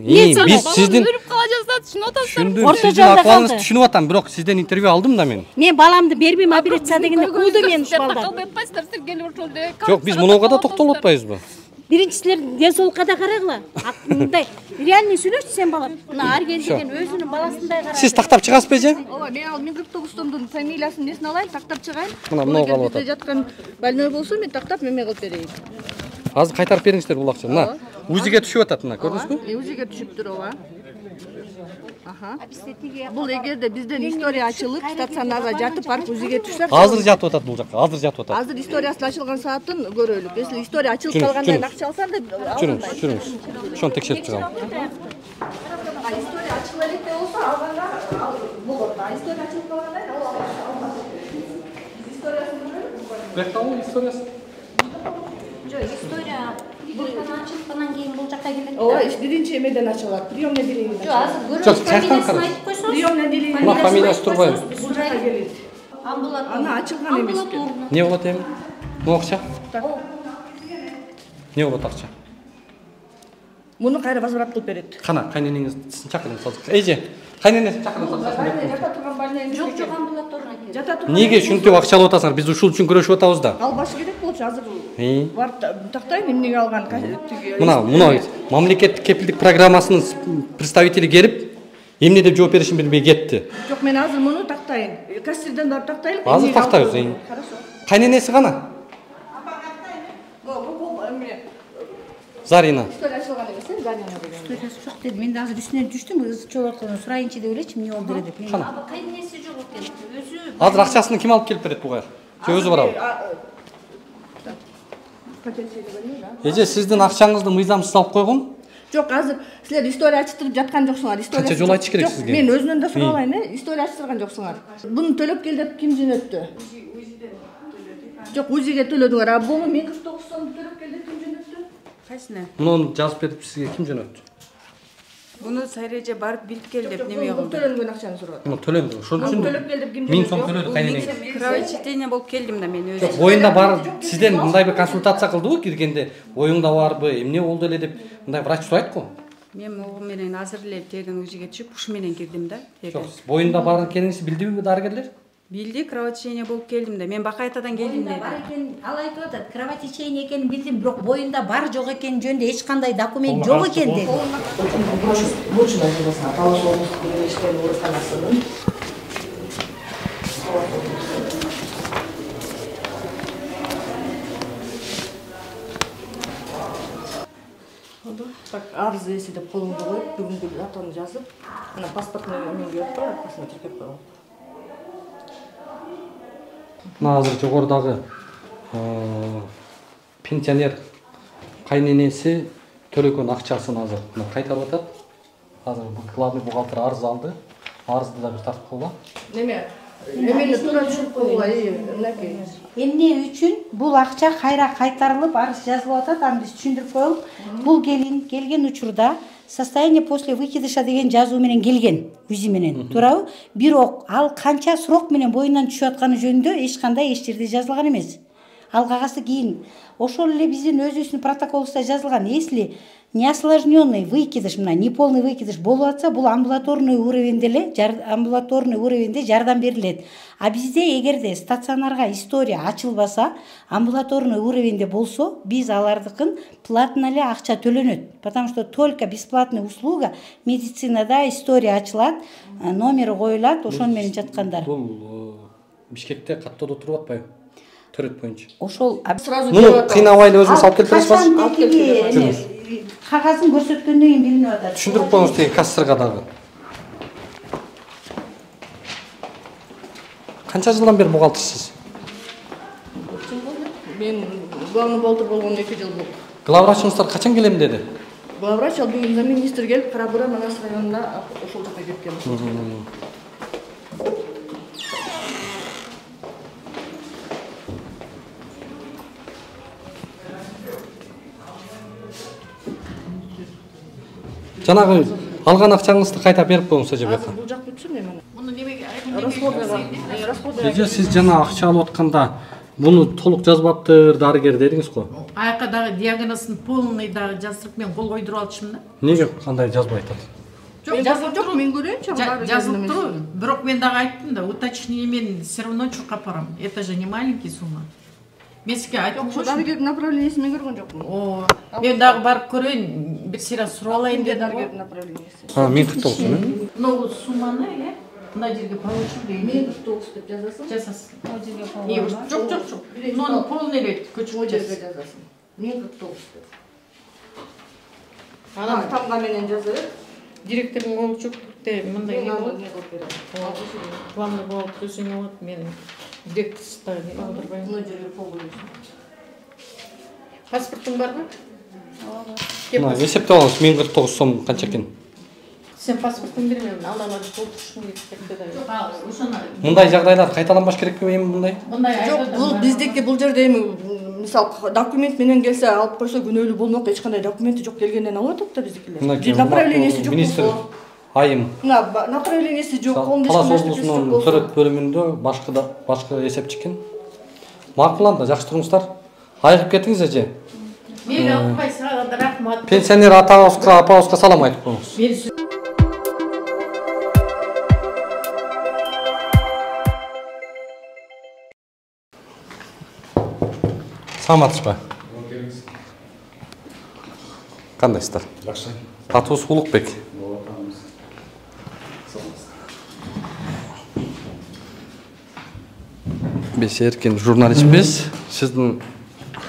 Биз сиздин өлүп кала жаздат, түшүнүп атасыздар. Сиздин акыбарыңызды түшүнүп атам, бирок сизден интервью алдым да мен. Мен баламды бербейм операция дегенде кууду мен ушу балдар. Жок, биз мунуга да токтолуп атпайбызбы? Биринчи силер ден соолукка да карагыла. Мындай реальный сүйлөчү сен балам. Мына ар келген өзүнүн баласындай кара. Сиз тактап чыгасызбы эже? Ооба, мен ал 49 сомдун фамилиясын несин алайын, тактап чыгайын. Мына калып атат. Жаткан больной болсо мен тактап меме кылып берейин. Азыр кайтарып бериңиздер бул акчаны. Мына УЗИге түшүп атат, мына көрдүңүзбү? УЗИге түшүптүр, ооба. Бул эгерде бизден история ачылып, стационарга жатып, барып УЗИге түшсө, азыр жатып атат бул жакка, азыр жатып атат. Азыр историясы ачылган саатын көрөлүк. Если история ачылып калгандан акча алсаң да жүрүңүз. Ошону текшерип чыгам. История ачылып элек болсо, алганда болот. История ачылып калгандан албайсың. Историясын көрөлүк. Бектабыл историясы. Жок, история буркана ачылгандан кийин бул жакка келет. Ооба, биринчи эмеден ачылат. Приемный отделение. Жок, азыр көрөбүз. Фамилиясын айтып койсоңуз. Приемный отделение. Мына фамилиясы турбайбы? Бул жакка келет. Амбулатория. Ана ачылган эмес экен. Не болот эми? Бул акча? Не болот акча? Муну кайра возврат кылып берет. Кана, кайненеңизди чакырыңыз. Эже, кайненесин чакырыңыз. Жата турган больной жок, жок, амбулаторияга келет. Жата турган. Неге ушинтип акча алып атасыңар? Биз ушул үчүн күрөшүп атабыз да. Албашы керек болчу азыр. Бар тактайм эмнеге алган? Мына мамлекеттик кепилдик программасынын представители келип, эмне деп жооп беришин билбей кетти. Жок, мен азыр муну тактайын. Кассирден барып тактайлы. Азыр тактайбыз. Кайненеси кана? Зарина. История ачылган эмес, Зарина деген. Историясы жок деди. Мен азыр үстүнөн түштүм, чогулткан сурайынчы деп элечи, эмне болду эле деп. Кана. Кайнеси жок экен. Өзү Азыр акчасын ким алып келип берет буга? Же өзү барабы? Эже, сиздин акчаңызды мыйзамсыз алып койгон? Жок, азыр силер история ачтырып жаткан жоксуңар. История. Канча жолу айтыш керек сизге? Мен өзүнөн да сурабайм, история ачтырган жоксуңар. Буну төлөп кел деп ким жөнөттү? Жок, УЗИге төлөдүңөр. А буну 49 сом төлөп кел деп ким жөнөттү? Кайсына? Муну жазып берип сизге ким жөнөттү? Буну Сайреже барып билип кел деп неме Бул кылды. төлөнгөн акчаны сурап. Муну төлөндү. Ошон үчүн Төлөп кел деп ким 1000 сом жөнөттү? төлөдү кайненең. Кровотечение болуп келдим да мен өзүм. Боюнда бар, сизден мындай бир консультация кылдыбы киргенде? Боюңда барбы, эмне болду эле деп мындай врач сурайт го. Мен могу менен азыр эле терден УЗИге түшүп, ушу менен кирдим да. Жок, боюнда бар экенинизди билдиби дарыгерлер? Билди, кровотечение болуп келдим да. Мен Бакаятадан келдим деди. бар экен, ал айтып атат. Кровотечение экенин билдим, бирок боюнда бар жок экени жөнүндө эч кандай документ жок экен деди. Бурчуна жыласына Талаш облустук бийлешкен ооруканасынын так арыз эси деп колуңду коюп, бүгүнкү датаны жазып, ана паспортун эмеге берип коюп, аркасына тиркеп койгон. Мына азыр жогорудагы пенсионер кайненеси төлөгөн акчасын азыр кайтарып атат. Азыр главный бухгалтер арыз алды. Арызды да бир тартып койгула. Неме? Эмени туура түшүрүп койгула, мынакей. Эмне үчүн бул акча кайра кайтарылып, арыз жазылып атат, аны биз түшүндүрүп коелук. Бул келген учурда состояние после выкидыша деген жазуу менен келген, УЗИ менен, туурабы? Бирок ал канча срок менен боюнан түшүп атканы жөнүндө эч кандай эч жерде жазылган эмес. ал кагазды кийин ошол эле биздин өзүбүздүн протоколубузда жазылган, если неосложненный выкидыш, мына неполный выкидыш болуп атса, бул амбулаторный уровеньде жардам берилет. А бизде эгерде стационарга история ачылбаса, амбулаторный уровеньде болсо, биз алардыкын платно эле акча төлөнөт. Потому что только бесплатная услуга медицинада история ачылат, номери коюлат, ошон менен жаткандар. Бул Бишкекте каттоодо туруп атпайбы? Төрөт боюнча. Ошол сразу кыйнабай эле өзүңүз алып келип бересизби? Кагазын көрсөткөндөн кийин билинип атат. Түшүндүрүп коюңуз тиги кассырга дагы. Канча жылдан бери бухгалтерсиз? Мен главный бухгалтер болгон 2 жыл болду. Главврачыңыздар качан келем деди? Главврач ал бүгүн замминистр келип, Карабура Манас районуна ошол жака кеткен. Жанагы алган акчаңызды кайта берип коюңуз эже бияка. Бул жак бүтсүн мен. Муну немеге Эже сиз жана акча алып атканда буну толук жазбаптыр дарыгер дедиңиз го. Аяка дагы диагнозун полный дагы жаздырып мен кол койдуруп алчумун да. Неге кандай жазбай атат? Жок, мен көрөйүнчү. Жазылып туруп, бирок мен дагы айттым да, уточнение мен все равно чукка апарам. Это же не маленький сумма. Мен сизге айттым. Ошо дарыгердин направлениясын мен көргөн жокмун. Мен дагы барып көрөйүн, бир сыйра сурап алайын дедим. Дарыгердин направлениясы. 1049. Могу сумманы эле мына жерге получу дейм. 1049 деп жазасың. Жазасың. Жок. Муну полный эле көчүрүп жазасың. 1049 деп. Анан тамга менен жазып, директордун колу чөктүктө мындай не болот. Главный бухгалтер өзүң алат, мен директорсузда не алдырбайм. Мына жерге кол коесуң. Паспортуң барбы? Эсептеп алыңыз 1049 сом канча экен? Сен паспортуңду бер, мен ала алып толтурушум керек деп. Мындай жагдайлар кайталанбаш керекпи эми мындай? Жок, бул биздеки бул жерде эми мисал документ менен келсе алып койсо күнөөлүү болмок, эч кандай документи жок келгенден алып атат да биздикилер. Направлениясы жок болсо. Айым. Мына направлениясы жок, колунда Талас облусунун төрөт бөлүмүндө башкы эсепчи экен. Макуланды, жакшы туруңуздар. Айыгып кетиңиз эже. Мени алпай сага рахмат. Пенсионер апабызга салам айтып коюңуз. Саламатсызбы? Кандайсыздар? Жакшы. Атыбыз Улукбек. Биз эркин журналистпиз. Сиздин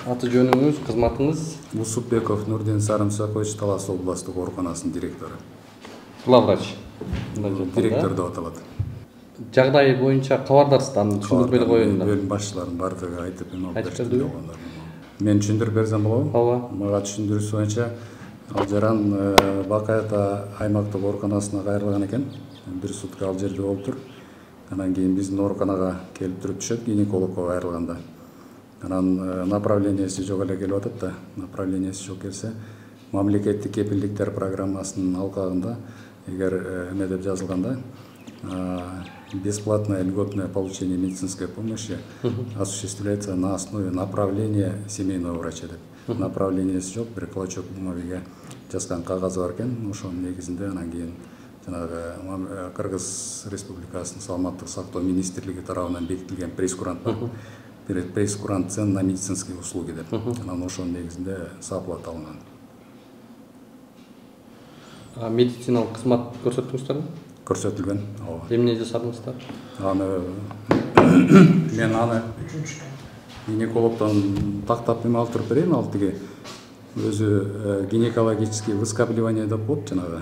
аты жөнүңүз, кызматыңыз? Усупбеков Нурдин Сарымсакович, Талас областык ооруканасынын директору. Главврач. Директор деп аталат. Жагдай боюнча кабардарсыздар, түшүндүрүп эле коеюн да. Бөлүм башчыларынын бардыгы айтып берди. Мен түшүндүрүп берсем болобу? Ооба. Мага түшүндүрүүсү боюнча ал жаран Бакайата аймактык ооруканасына кайрылган экен. Бир сутка ал жерде болуптур. Анан кийин биздин ооруканага келип туруп түшөт, гинекологко кайрылганда. Анан направлениясы жок эле келип атат да. Направлениясы жок келсе, мамлекеттик кепилдиктер программасынын алкагында эгер эме деп жазылганда бесплатное льготное получение медицинской помощи осуществляется на основе направления семейного врача деп. Направлениясы жок, бир клочок бумагаga жазган кагазы бар экен. Ошонун негизинде анан кийин жанагы Кыргыз Республикасынын саламаттык сактоо министрлиги тарабынан бекитилген прейскурант бар. Прейскурант цен на медицинские услуги деп. Анан ошонун негизинде саплат алынган. Медициналык кызмат көрсөттүңүздөрбү? Көрсөтүлгөн. Эмне жасадыңыздар? Мен аны гинекологдон тактап эме алып туруп берейин, ал тиги өзү гинекологический выскабливание деп болот жанагы.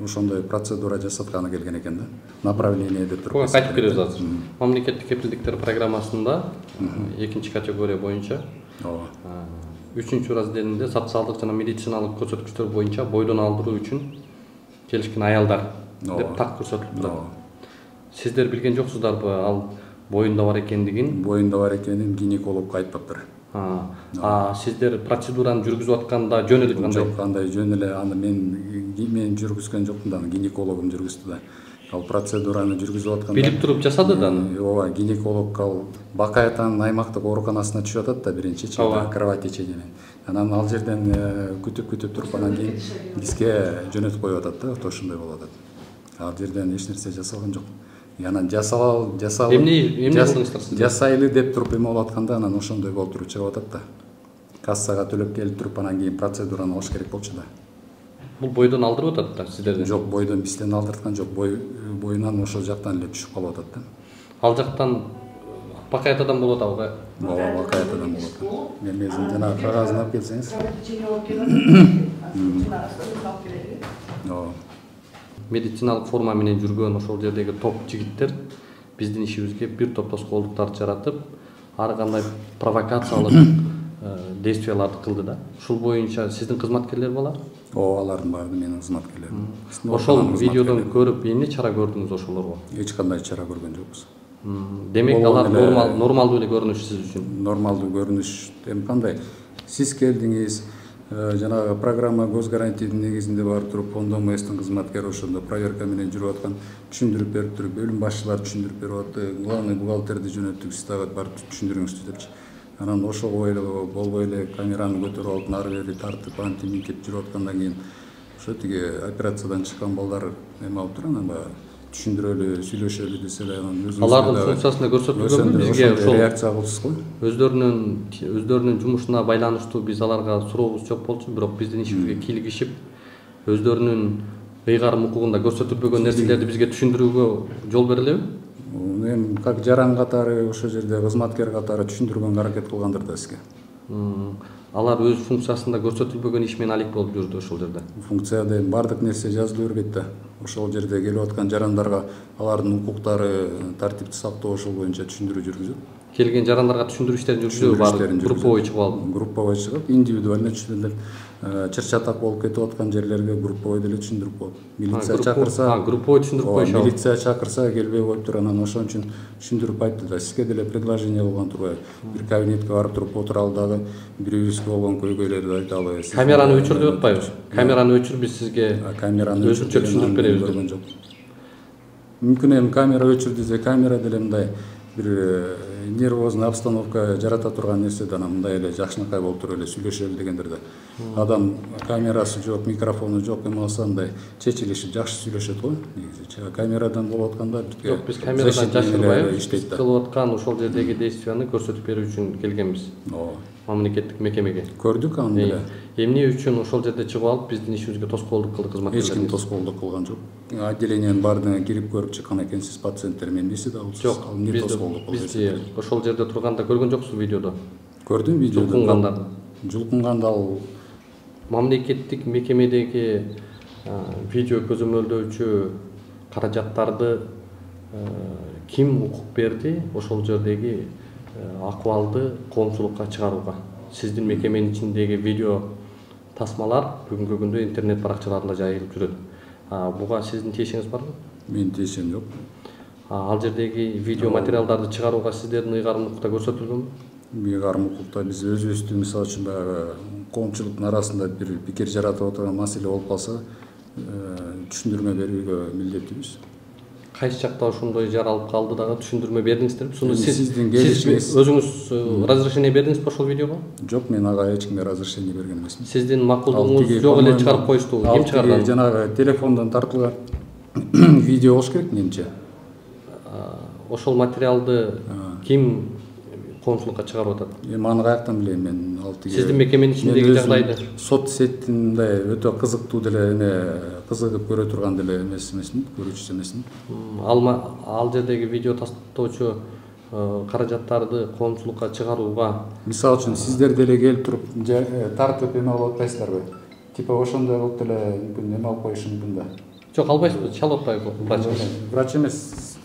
Ошондой процедура жасатканы келген экен да. Направление деп туруп. Кайтып келип жатасыз. Мамлекеттик кепилдиктер программасында экинчи категория боюнча 3-чү разделинде социалдык жана медициналык көрсөткүчтөр боюнча бойдон алдыруу үчүн келишкен аялдар деп так көрсөтүлүп турат. Сиздер билген жоксуздарбы ал боюнда бар экендигин? Боюнда бар экенин гинеколог айтпаптыр. Сиздер процедураны жүргүзүп атканда жөн эле кандай? Жок, кандай жөн эле аны мен жүргүзгөн жокмун да, гинекологум жүргүздү да. Ал процедураны жүргүзүп атканда билип туруп жасады да. Ооба, гинеколог ал Бакай атанын аймактык ооруканасына түшүп атат да биринчи кровотечение менен. Анан ал жерден күтүп туруп анан кийин бизге жөнөтүп коюп атат да, ошондой болуп атат. Ал жерден эч нерсе жасалган жок. Анан жасайлы деп туруп эме болуп атканда анан ошондой болуп туруп чыгып атат да. Кассага төлөп келип туруп анан кийин процедураны алыш керек болчу да. Бул бойдон алдырып атат да сиздерден? Жок, бойдон бизден алдырткан жок. Боюнан ошол жактан эле түшүп калып атат да. Ал жактан Бакай атадан болот алга. Ооба, Бакай атадан болот. Мен мезин жана кагазын алып келсеңиз. Медициналык форма менен жүргөн ошол жердеги топ жигиттер биздин ишибизге бир топ тоскоолдуктарды жаратып, ар кандай провокациялык действияларды кылды да. Ушул боюнча сиздин кызматкерлер балар? Ооба, алардын баары менин кызматкерлерим. Ошол видеодон көрүп эмне чара көрдүңүз ошолорго? Эч кандай чара көргөн жокпуз. Демек алар нормалдуу эле көрүнүш сиз үчүн? Нормалдуу көрүнүш эми кандай? Сиз келдиңиз, жанагы программа гос гарантиянын негизинде барып туруп, фондо МСдин кызматкери ошондо проверка менен жүрүп аткан, түшүндүрүп берип туруп, бөлүм башчылары түшүндүрүп берип атты, главный бухгалтерди жөнөттүк, сиз дагы барып түшүндүрүңүзчү депчи. Анан ошого эле болбой эле камераны көтөрүп алып, нары бери тартып, антиминтип жүрүп аткандан кийин ошо тиги операциядан чыккан балдар эме алып туруп, анан баягы түшүндүрөлү, сүйлөшөлү десе эле анан өзүңүз алардын функциясында көрсөтүлгөнбү бизге ошол реакция кылсыз го? Өздөрүнүн жумушуна байланыштуу биз аларга сурообуз жок болчу, бирок биздин ишибизге кийлигишип, өздөрүнүн ыйгарым укугунда көрсөтүлбөгөн нерселерди бизге түшүндүрүүгө жол берилеби? Эми как жаран катары ошол жерде кызматкер катары түшүндүргөнгө аракет кылгандыр да сизге. Алар өз функциясында көрсөтүлбөгөн иш менен алек болуп жүрдү ошол жерде. Функцияда бардык нерсе жазылып бербейт да. Ошол жерде келип аткан жарандарга алардын укуктары, тартипти сактоо ошол боюнча түшүндүрүү жүргүзүп. Келген жарандарга түшүндүрүү иштерин жүргүзүп, групповой чыгып алып. Групповой чыгып, индивидуально түшүндүрүп. Чыр-чатак болуп кетип аткан жерлерге групповой деле түшүндүрүп коет. Милиция чакырса, групповой түшүндүрүп коюшат. Милиция чакырса келбей коюптур, анан ошон үчүн түшүндүрүп айтты да. Сизге деле предложение кылган турбайбы? Бир кабинетке барып туруп отуралы дагы бирибизге болгон көйгөйлөрдү айталы. Камераны өчүр деп атпайбыз. Камераны өчүр, биз сизге өзүнчө түшүндүрүп беребиз деп. Мүмкүн эми камера өчүр десе, камера деле мындай бир нервозный обстановка жарата турган нерсе да, мындай эле жакшынакай болуп туруп эле сүйлөшөлү дегендер да. Адам камерасы жок, микрофону жок, эме болсо мындай чечилишип жакшы сүйлөшөт го. Негизи камерадан болуп атканда жок, биз камерадан жашырбайбыз. Биз кылып аткан ошол жердеги действияны көрсөтүп берүү үчүн келгенбиз. Мамлекеттик мекемеге. Көрдүк аны деле. Эмне үчүн ошол жерде чыгып алып биздин ишибизге тоскоолдук кылды кызматкерлер? Эч ким тоскоолдук кылган жок. Отделениянын баардыгына кирип көрүп чыккан экенсиз, пациенттер менен эмнеси да болсо. Жок, бизди ошол жерде турганда көргөн жоксуз видеодо? Көрдүм видеодо. Жулкунганда. Жулкунганда ал мамлекеттик мекемедеги видео көзөмөлдөөчү каражаттарды ким укук берди ошол жердеги акыбалды коомчулукка чыгарууга? Сиздин мекеменин ичиндеги видео тасмалар бүгүнкү күндө интернет баракчаларында жайылып жүрөт. Буга сиздин тиешиңиз барбы? Менин тиешем жок. Ал жердеги видео материалдарды чыгарууга сиздердин ыйгарым укукта көрсөтүлгөнбү? Ыйгарым укукта биз өзүбүздү мисалы үчүн баягы коомчулуктун арасында бир пикир жаратып отурган маселе болуп калса, түшүндүрмө берүүгө милдеттүүбүз. Кайсы жакта ошондой жаралып калды дагы түшүндүрмө бердиңиздерби? Сиз өзүңүз разрешение бердиңизби ошол видеого? Жок, мен ага эч кимге разрешение берген эмесмин. Сиздин макулдугуңуз жок эле чыгарып коюшту. Ким чыгарган? Жанагы телефондон тартылган видео болуш керек менимче. Ошол материалды ким коомчулукка чыгарып атат? Эми аны каяктан билейм мен? Сиздин мекеменин ичиндеги жагдайды. Сот сеттин мындай өтө кызыктуу деле эме кызыгып көрө турган деле эмесмин, көрүүчүсү эмесмин. Ал жердеги видео тастоочу каражаттарды коомчулукка чыгарууга, мисалы үчүн сиздер деле келип туруп тартып эме болуп атпайсыздарбы? Типа ошондой болуп деле мүмкүн эме алып коюшу мүмкүн да. Жок, албайсызбы, чалып атпайбы врач? Врач эмес,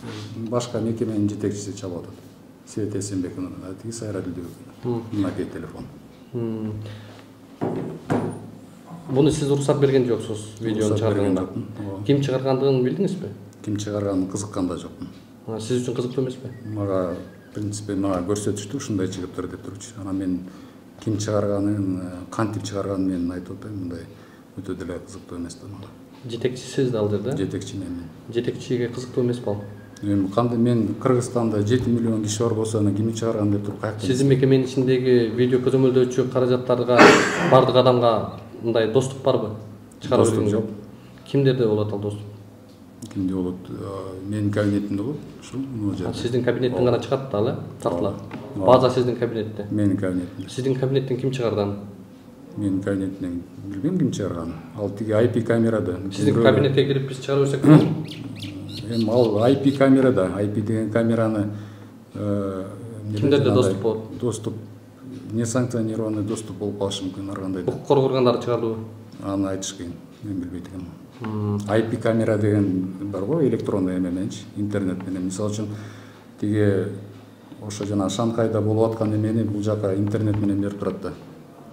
башка мекеменин жетекчиси чалып атат. Свет Эсенбековна, тиги Сайра Дилдебекова. Мынакей телефон. Буну сиз уруксат берген жоксуз видеону чыгарганга? Ким чыгаргандыгын билдиңизби? Ким чыгарганын кызыккан да жокмун. Сиз үчүн кызыктуу эмеспи? Мага принципе мага көрсөтүштү ушундай чыгыптыр деп турчу. Анан мен ким чыгарганын, кантип чыгарганын мен айтып атайын, мындай өтө деле кызыктуу эмес да мага. Жетекчисиз да ал жерде? Жетекчи мен. Жетекчиге кызыктуу эмес болду. Эми кандай мен Кыргызстанда 7 миллион киши бар болсо, анан ким чыгарган деп туруп каяктан? Сиздин мекеменин ичиндеги видео көзөмөлдөөчү каражаттарга бардык адамга мындай доступ барбы? Чыгарып Доступ жок. Кимдерде болот ал доступ? Кимде болот? Менин кабинетимде болот. Ушул мына жерде. Сиздин кабинеттен гана чыгат да ал, тартылат. База сиздин кабинетте. Менин кабинетимде. Сиздин кабинеттен ким чыгарган? Менин кабинетимден билбейм ким чыгарганын. Ал тиги IP камерада. Сиздин кабинетке кирип биз чыгарып берсек болобу? Эми ал IP камерада, IP деген камераны кимдерде доступ болот? Доступ несанкционированный доступ болуп калышы мүмкүн ар кандай. Укук коргоо органдары чыгардыбы? Аны айтыш кыйын. Мен билбейт экенмин. IP камера деген бар го, электрондуу эме мененчи, интернет менен. Мисалы үчүн тиги ошо жана Шанхайда болуп аткан эмени бул жака интернет менен берип турат да.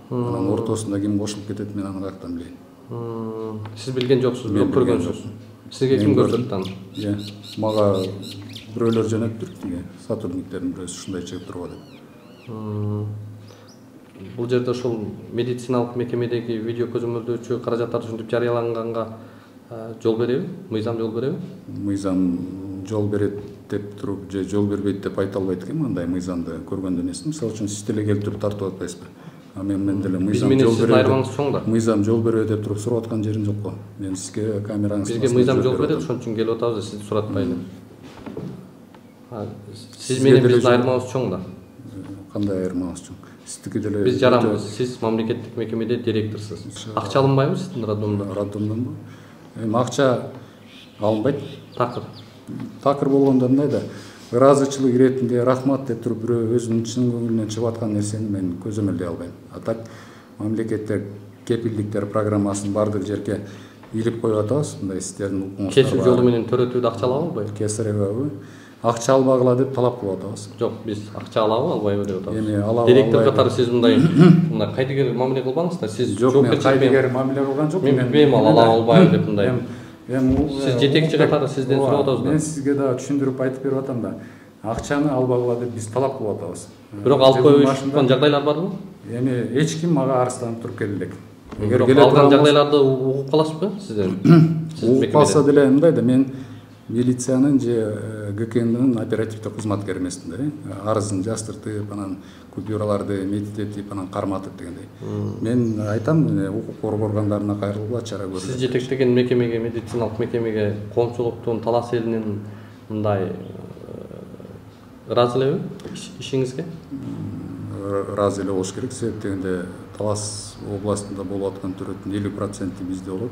Анан ортосунда ким кошулуп кетет, мен аны каяктан билейин. Сиз билген жоксуз, бирок көргөнсүз. Сизге ким көрсөттү аны? Мага бирөөлөр жөнөттүр, тиги сотрудниктердин бирөөсү ушундай чыгып тургу деп. Бул жерде ошол медициналык мекемедеги видео көзөмөлдөөчү каражаттар ушинтип жарыяланганга жол береби? Мыйзам жол береби? Мыйзам жол берет деп туруп же жол бербейт деп айта албайт экенмин, андай мыйзамды көргөндө эмесмин. Мисалы үчүн сиз деле келип туруп тартып атпайсызбы? Мен деле мыйзам жол берет. Мыйзам жол берет деп туруп сурап аткан жерим жок го. Мен сизге камераңызды бизге мыйзам жол берет, ошон үчүн келип атабыз, сизди суратпайлы. Сиз менен биздин айырмабыз чоң да. Кандай айырмабыз чоң? Сиздики деле биз жаранбыз. Сиз мамлекеттик мекемеде директорсуз. Акча алынбайбы сиздин роддомдон? Роддомдонбу? Эми акча алынбайт. Такыр болгондо мындай да, ыраазычылык иретинде рахмат деп туруп бирөө өзүнүн чын көңүлүнөн чыгып аткан нерсени мен көзөмөлдөй албайм. А так мамлекетте кепилдиктер программасын бардык жерге илип коюп атабыз, мындай сиздердин укуңуздар. Кесип жолу менен төрөтүүдө акча алабы албайбы? Кесаревабы? Акча албагыла деп талап кылып атабыз. Жок, биз акча алабы албайбы деп атабыз. Эми алабы. Директор катары сиз мындай кайдыгер мамиле кылбаңыз да, сиз жок, мен кайдыгер мамиле кылган жокмун. Мен билбейм, ал алабы албайбы деп мындай. Сиз жетекчи катары сизден сурап атабыз да. Мен сизге да түшүндүрүп айтып берип атам да. Акчаны албагыла деп биз талап кылып атабыз. Бирок алып коюшкан жагдайлар барбы? Эми эч ким мага арызданып туруп келе элек. Бирок алган жагдайларды угуп каласызбы сиздер? Угуп калса деле мындай да, мен милициянын же ГКНдин оперативдик кызматкери эмесмин да. Арызын жаздыртып, анан купюраларды метитип, анан карматып дегендей. Мен айтам, укук коргоо органдарына кайрылгыла чара көрүлөт. Сиз жетектеген мекемеге, медициналык мекемеге коомчулуктун талас элинин мындай ыраазы элеби ишиңизге? Ыраазы эле болуш керек, себеп дегенде Талас областында болуп аткан төрөттүн 50% бизде болот.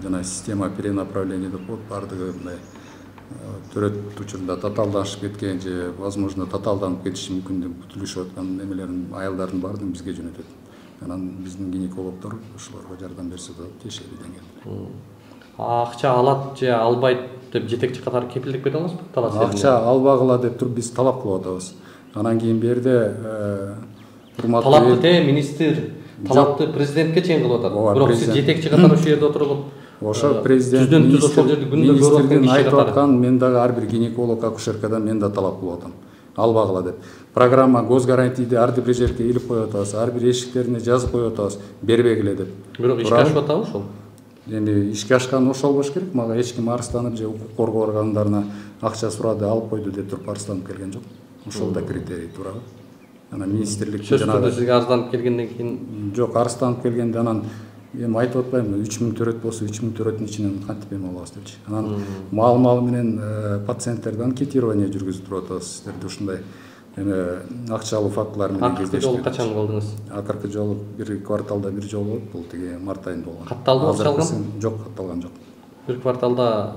Жана система перенаправления деп коет, бардыгы мындай төрөт учурунда татаалдашып кеткен же возможно татаалданып кетиши мүмкүн деп күтүлүшүп аткан немелердин, аялдардын баардыгын бизге жөнөтөт. Анан биздин гинекологдор ошолорго жардам берсе болот, тиешелүү деңгээлде. Акча алат же албайт деп жетекчи катары кепилдик бере аласызбы? Акча албагыла деп туруп биз талап кылып атабыз. Анан кийин берде талапты министр, талапты президентке чейин кылып атат. Бирок сиз жетекчи катары ошол жерде отуруп ошо президент министрдин айтып аткан, мен дагы ар бир гинеколог, акушеркадан мен да талап кылып атам. Албагыла деп. Программа госгарантийди ар бир жерге илип коюп атабыз, ар бир эшиктерине жазып коюп атабыз, бербегиле деп. Бирок ишке ашып атабы ошол? Эми ишке ашкан ошол болуш керек. Мага эч ким арызданып же укук коргоо органдарына акча сурады, алып койду деп туруп арызданып келген жок. Ошол да критерий туурабы? Анан министрлик жанагы сизге арызданып келгенден кийин жок, арызданып келгенде анан эми айтып атпаймынбы, 3000 төрөт болсо 3000 төрөттүн ичинен кантип эме алабыз депчи. Анан маал менен пациенттерди анкетирование жүргүзүп туруп атабыз. Сиздерде ушундай эме акча алуу фактылары менен кездештик. Акыркы жолу качан кылдыңыз? Акыркы жолу бир кварталда бир жолу болот, бул тиги март айында болгон. Катталды акча алган? Жок, катталган жок. Бир кварталда.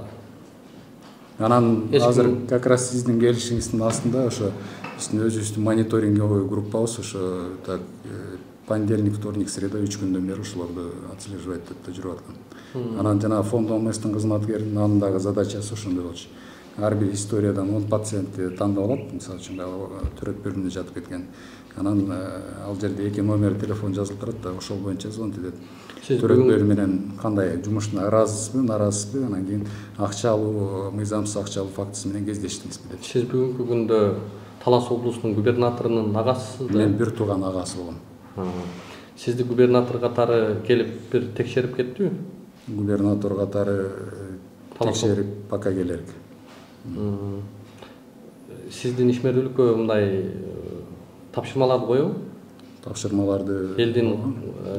Анан азыр как раз сиздин келишиңиздин астында ошо биздин өзүбүздүн мониторинговый группабыз ошо так понедельник, вторник, среда 3 күндөн бери ошолорду отслеживать деп да жүрүп аткан. Анан жана фонд ОМСтин кызматкеринин анындагы задачасы ошондой болчу. Ар бир историядан 10 пациентти тандап алат, мисалы үчүн төрөт бөлүмүндө жатып кеткен. Анан ал жерде 2 номер телефон жазылып турат да, ошол боюнча звонить этет. төрөтпөр менен кандай жумуштун ыраазысызбы нараазысызбы, анан кийин акча алуу, мыйзамсыз акча алуу фактысы менен кездештиңизби деп. Сиз бүгүнкү күндө Талас облусунун губернаторунун агасысыз да? Мен бир тууган агасы болгом. Сизди губернатор катары келип бир текшерип кеттиби? Губернатор катары текшерип пока келерик. Сиздин ишмердүүлүккө мындай тапшырмаларды коебу? Тапшырмаларды элдин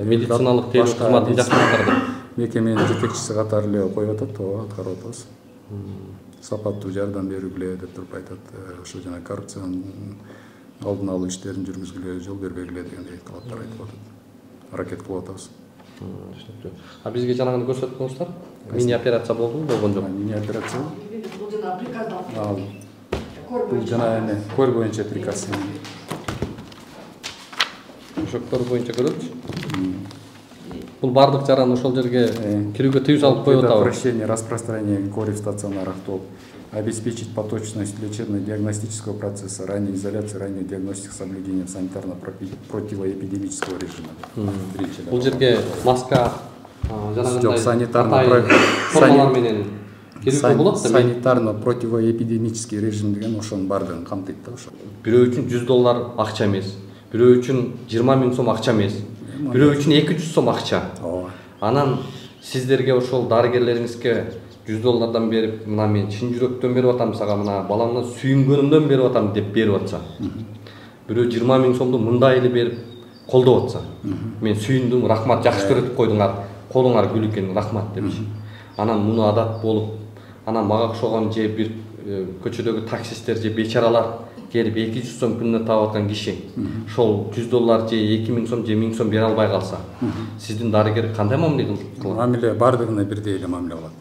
медициналык тейлөө кызматын жакшыртарды. Мекеменин жетекчиси катары эле коюп атат, ооба аткарып атабыз. Сапаттуу жардам берүүгүлө деп туруп айтат. Ошо жана коррупциянын алдын алуу иштерин жүргүзгүлө, жол бербегиле дегендей талаптар айтып атат. Аракет кылып атабыз. Түшүнүктүү. А бизге жанагыны көрсөткөнсүздөр? Мини операция болдубу, болгон жок? Мини операция. Бул жана эме көр боюнча приказ. Ошо көр боюнча көрөтчү. Бул бардык жаран ошол жерге кирүүгө тыюу салып коюп атабы? Предотвращение распространения кори в стационарах ТОП. Обеспечить поточность лечебно-диагностического процесса, ранней изоляции, ранней диагностики с соблюдением санитарно-противоэпидемического режима. Бул жерге маска, жок, санитарно-противоэпидемический режим деген ошонун бардыгын камтыйт да ошо. Бирөө үчүн $100 акча эмес, бирөө үчүн 20 000 сом акча эмес, бирөө үчүн 200 сом акча. Анан сиздерге ошол дарыгерлериңизге $100 берип, мына мен чын жүрөктөн берип атам сага, мына баламны сүйүнгөнүмдөн берип атам деп берип атса. Бирөө 20 000 сомду мындай эле берип колдоп атса. Мен сүйүндүм, рахмат, жакшы көрөтүп койдуңар, колуңар күл экен, рахмат депчи. Анан муну адат болуп, анан мага окшогон же бир көчөдөгү таксисттер же бечаралар келип 200 сом күнүнө таап аткан киши ошол $100 же 2000 сом же 1000 сом бере албай калса, сиздин дарыгер кандай мамиле кылат? Мамиле бардыгына бирдей эле мамиле кылат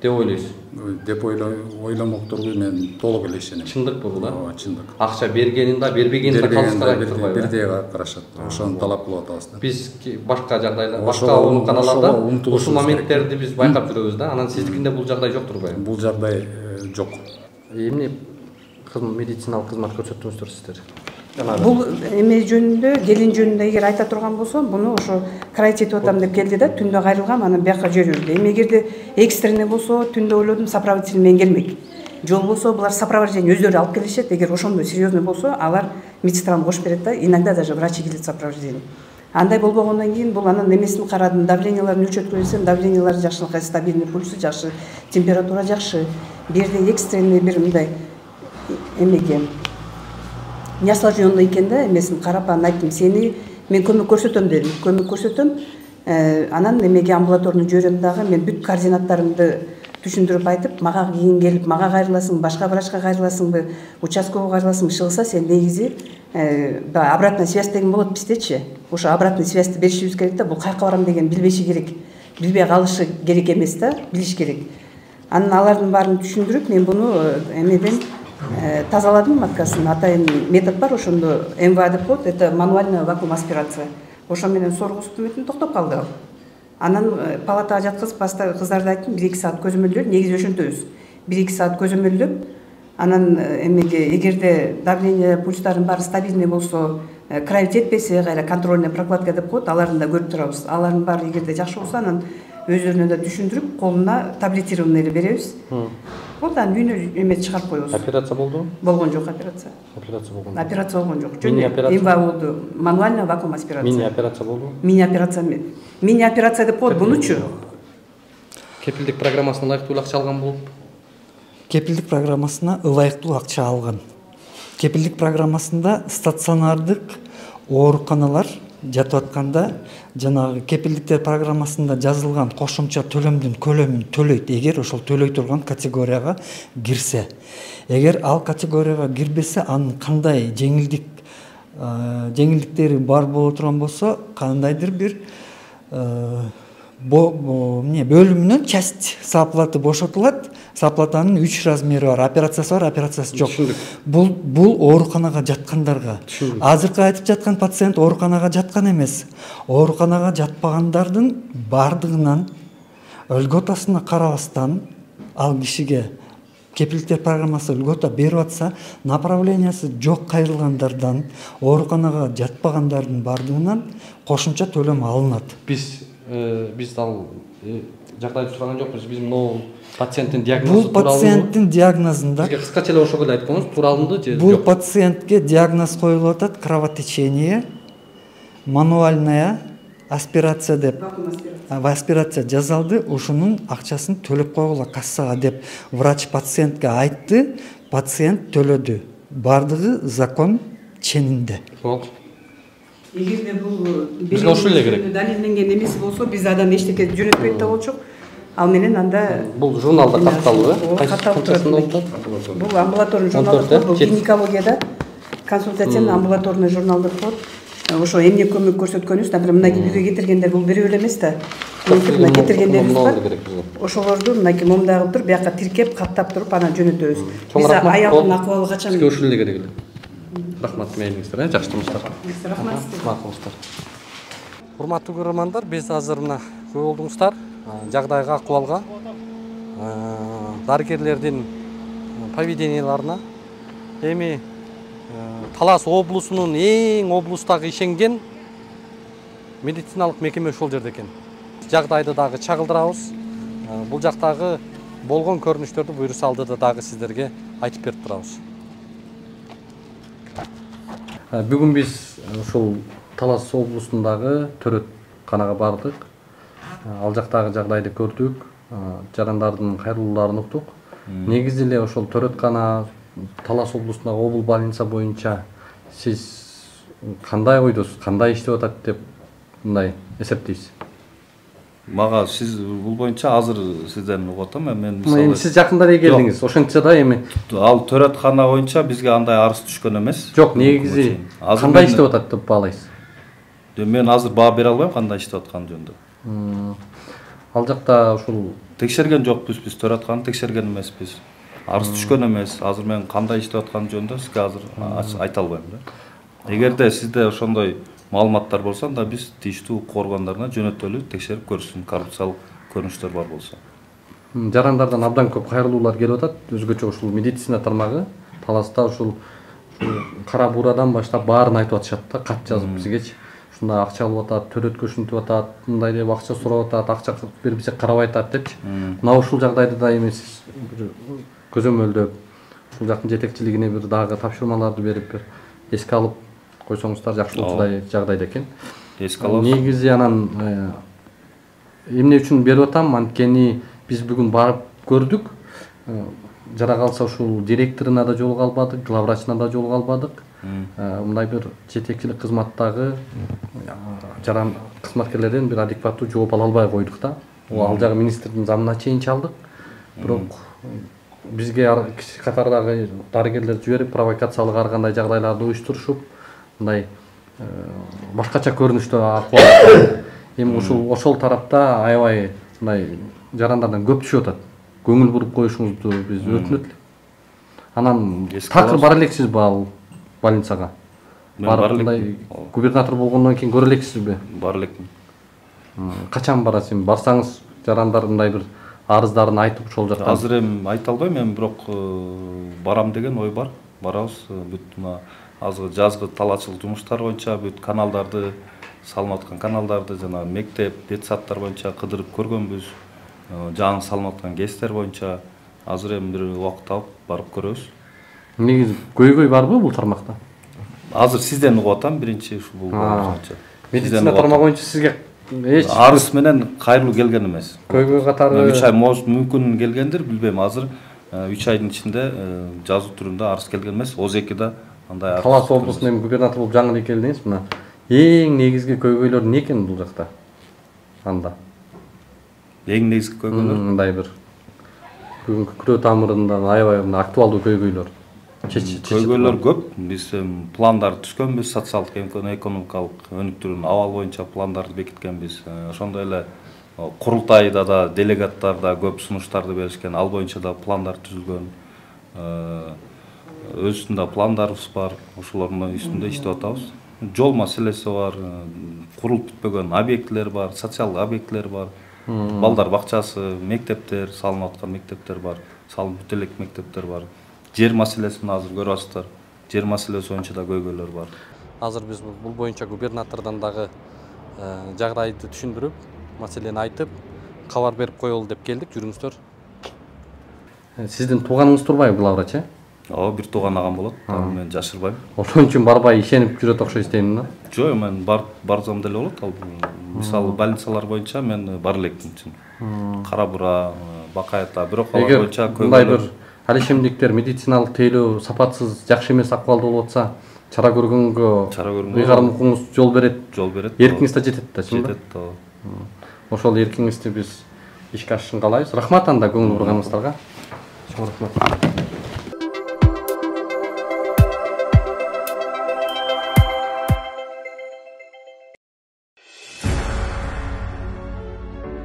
деп ойлойсуз? Деп ойломокторго мен толук эле ишенем. Чындык бул да? Ооба, чындык. Акча бергенин да, бербегенин да калыштырбайбы? Бирдей карашат. Ошону талап кылып атабыз да. Биз башка жагдайда, башка ооруканаларда ушул моменттерди биз байкап жүрөбүз да. Анан сиздикинде бул жагдай жок турбайбы? Бул жагдай жок. Эмне медициналык кызмат көрсөттүңүздөр сиздер? Бул эме жөнүндө, келин жөнүндө эгер айта турган болсом, буну ошо край четип атам деп келди да, түндө кайрылгам, анан бияка жүрүrdү. Эми эгерде экстренный болсо, түндө ойлодум сопроводитель менен келмек. Жол болсо, булар сопровождение өздөрү алып келишет. Эгер ошондой серьезный болсо, алар медсестраны кошуп берет да, иногда даже врачи келет сопровождение. Андай болбогондон кийин бул анан эмесин карадым, давленияларын өлчөткүлө десем, давлениялары жакшынакай, стабильный пульсу жакшы, температура жакшы. Бу жерде экстренный бир мындай эмеге неосложненный экен да, эмесин карап анан айттым, сени мен көмөк көрсөтөм дедим. Көмөк көрсөтөм, анан эмеге амбулаторный жөнөм дагы, мен бүт координаттарымды түшүндүрүп айтып, мага кийин келип, мага кайрыласың, башка врачка кайрыласыңбы, участковый кайрыласыңбы, чыгса сен негизи обратная связь деген болот биздечи. Ошо обратный связьты беришибиз керек да, бул кайка барам деген билбеши керек. Билбей калышы керек эмес да, билиш керек. Анан алардын баарын түшүндүрүп, мен буну эмеден тазаладым маткасын. Атайын метод бар, ошондо МВА деп коет, это мануальная вакуум аспирация. Ошо менен соргу сүтүмөтүн токтоп калды ал. Анан палатага жаткызып, кыздарды айттым, 1-2 саат көзөмөлдөп, негизи ошентөбүз. 1-2 саат көзөмөлдөп, анан эмеге эгерде давление, пульстардын баары стабильный болсо, край жетпесе, кайра контрольная прокладка деп коет, аларын да көрүп турабыз. Алардын баары эгерде жакшы болсо, анан өздөрүнө да түшүндүрүп, колуна таблетированный эле беребиз. Вот анан үйүнө эме чыгарып коебуз. Операция болдубу? Болгон жок операция. Операция болгон. Операция болгон жок. МВА болду. Мануальная вакуум аспирация. Мини операция болдубу? Мини операция. Мини операция деп коет, бунучу. Кепилдик программасына ылайыктуу акча алган болуп? Кепилдик программасына ылайыктуу акча алган. Кепилдик программасында стационардык ооруканалар жатып атканда жанагы кепилдиктер программасында жазылган кошумча төлөмдүн көлөмүн төлөйт, эгер ошол төлөй турган категорияга кирсе. Эгер ал категорияга кирбесе, анын кандай жеңилдиктери бар боло турган болсо, кандайдыр бир бөлүмүнөн часть сооплаты бошотулат. Сооплатанын 3 размери бар, операциясы бар, операциясы жок. Бул ооруканага жаткандарга. Азыркы айтып жаткан пациент ооруканага жаткан эмес. Ооруканага жатпагандардын бардыгынан льготасына карабастан ал кишиге кепилдиктер программасы льгота берип атса, направлениясы жок кайрылгандардан, ооруканага жатпагандардын бардыгынан кошумча төлөм алынат. Биз биз ал жагдайды сураган жокпуз. Биз могу пациенттин диагнозу Бул пациенттин диагнозунда бизге кыскача эле ошого эле айтып коюңуз, тууралымбы же бул пациентке диагноз коюлуп атат кровотечение, мануальная аспирация деп аспирация жасалды, ушунун акчасын төлөп койгула кассага деп врач пациентке айтты, пациент төлөдү. Бардыгы закон ченинде. Эгерде бул бизге ошол эле керек. Далилденген эмес болсо, биз адан эчтеке жөнөтпөйт да болчук. Ал менен анда бул журналда катталбы? Катталып бул амбулаторный журналда, бул гинекологияда консультативный амбулаторный журналда болот. Ошо эмне көмөк көрсөткөнүбүз, например, мынакей үйгө кетиргендер бул бирөө эле эмес да. Мына кетиргендерибиз бар. Ошолорду мынакей момундагы туруп, бияка тиркеп, каттап туруп анан жөнөтөбүз. Биз аялдын акыбалы качан сизге ошол эле керек эле. Рахмат мээңиздер, жакшы жумуштар. Рахмат. Макулуңуздар. Урматтуу көрөрмандар, биз азыр мына көп болдуңуздар. Жагдайга, акыбалга, дарыгерлердин поведенияларына, эми Талас облусунун эң облустагы ишенген медициналык мекеме ошол жерде экен. Жагдайды дагы чагылдырабыз. Бул жактагы болгон көрүнүштөрдү буйруса алдыда дагы сиздерге айтып берип турабыз. Бүгүн биз ушул Талас облусундагы төрөтканага бардык. Ал жактагы жагдайды көрдүк, жарандардын кайрылууларын уктук. Негизи эле ошол төрөткана Талас облусундагы обул больница боюнча сиз кандай ойдосуз, кандай иштеп атат деп мындай эсептейсиз? Мага сиз бул боюнча азыр сизден угуп атам. Мен мисалы сиз жакында эле келдиңиз. Ошентсе да эми ал төрөткана боюнча бизге андай арыз түшкөн эмес. Жок, негизи кандай иштеп атат деп баалайсыз? Мен азыр баа бере албайм кандай иштеп атканы жөнүндө. Ал жакта ушул текшерген жокпуз, биз төрөтканды текшерген эмеспиз. Арыз түшкөн эмес. Азыр мен кандай иштеп атканы жөнүндө сизге азыр айта албайм да. Эгерде сизде ошондой маалыматтар болсо, анда биз тийиштүү укук органдарына жөнөтөлү, текшерип көрсүн, коррупциялык көрүнүштөр бар болсо. Жарандардан абдан көп кайрылуулар келип атат. Өзгөчө ушул медицина тармагы Таласта ушул кара бурадан баштап баарын айтып атышат да, кат жазып бизгечи. Ушундай акча алып атат, төрөткө ушинтип атат, мындай деп акча сурап атат, акча бербесек карабай атат депчи. Мына ушул жагдайда да эми сиз көзөмөлдөп, ушул жактын жетекчилигине бир дагы тапшырмаларды берип эске алып койсоңуздар жакшылуу жагдайда экен. Эске алабыз. Негизи анан эмне үчүн берип атам? Анткени биз бүгүн барып көрдүк. Жара калса ушул директоруна да жолуга албадык, главврачына да жолуга албадык. Мындай бир жетекчилик кызматтагы жаран кызматкерлерден бир адекваттуу жооп ала албай койдук да. Ал жагы министрдин замына чейин чалдык. Бирок бизге кичи катардагы дарыгерлерди жиберип, провокациялык ар кандай жагдайларды уюштурушуп, мындай башкача көрүнүштө акыбал. Эми ошол тарапта аябай мындай жарандардан көп түшүп атат. Көңүл буруп коюшуңузду биз өтүнөт элек. Анан такыр бара элексизби ал больницага? Барып губернатор болгондон кийин көрө элексизби? Бара элекмин. Качан барасыз? Барсаңыз жарандар мындай бир арыздарын айтып ошол жактан. Азыр эми айта албайм, эми бирок барам деген ой бар. Барабыз. Бүт мына азыр жазгы талаачылык жумуштар боюнча бүт каналдарды, салынып аткан каналдарды, жана мектеп, детсадтар боюнча кыдырып көргөнбүз. Жаңы салынып аткан ГЭСтер боюнча азыр эми бир убакыт алып барып көрөбүз. Негизи көйгөй барбы бул тармакта? Азыр сизден угуп атам, биринчи ушул боюнча. Медицина тармагы боюнча сизге эч арыз менен кайрылуу келген эмес. Көйгөй катары 3 ай мүмкүн келгендир, билбейм. Азыр 3 айдын ичинде жазуу түрүндө арыз келген эмес. ОЗЭКда андай арыз. Талас облусунун губернатор болуп жаңы эле келдиңиз. Мына эң негизги көйгөйлөр эмне экен бул жакта? Анда эң негизги көйгөйлөр мындай бир бүгүнкү күрөө тамырында аябай актуалдуу көйгөйлөр. Көйгөйлөр көп. Биз пландар түзгөнбүз, социалдык экономикалык өнүктүрүүнүн абал боюнча пландарды бекиткенбиз. Ошондой эле курултайда да делегаттар да көп сунуштарды беришкен, ал боюнча да пландар түзүлгөн. Өзүндө пландарыбыз бар, ошолордун үстүндө иштеп атабыз. Жол маселеси бар, курулуп бүтпөгөн объектилер бар, социалдык объектилер бар. Балдар бакчасы, мектептер, салынып аткан мектептер бар, салынып бүтө элек мектептер бар. Жер маселесин азыр көрүп атасыздар. Жер маселеси боюнча да көйгөйлөр бар. Азыр биз бул боюнча губернатордон дагы жагдайды түшүндүрүп, маселени айтып, кабар берип коелу деп келдик. Жүрүңүздөр. Сиздин тууганыңыз турбайбы бул врач, э? Ооба, бир тууган агам болот. Мен жашырбайм. Ошон үчүн барбай ишенип жүрөт окшойт дейм да. Жок, мен барсам деле болот. Ал мисалы больницалар боюнча мен бар электим чын. Кара бура, Бакайта, бирок алар боюнча мындай бир ал ишемдиктер медициналык тейлөө сапатсыз, жакшы эмес акыбалда болуп атса, чара көргөнгө ыйгарымыңыз жол берет. Эркиңиз да жетет да, чынбы? Жетет да. Ошол эркиңизди биз ишке ашышын каалайбыз. Рахмат анда көңүл бурганыңыздарга. Чоң рахмат.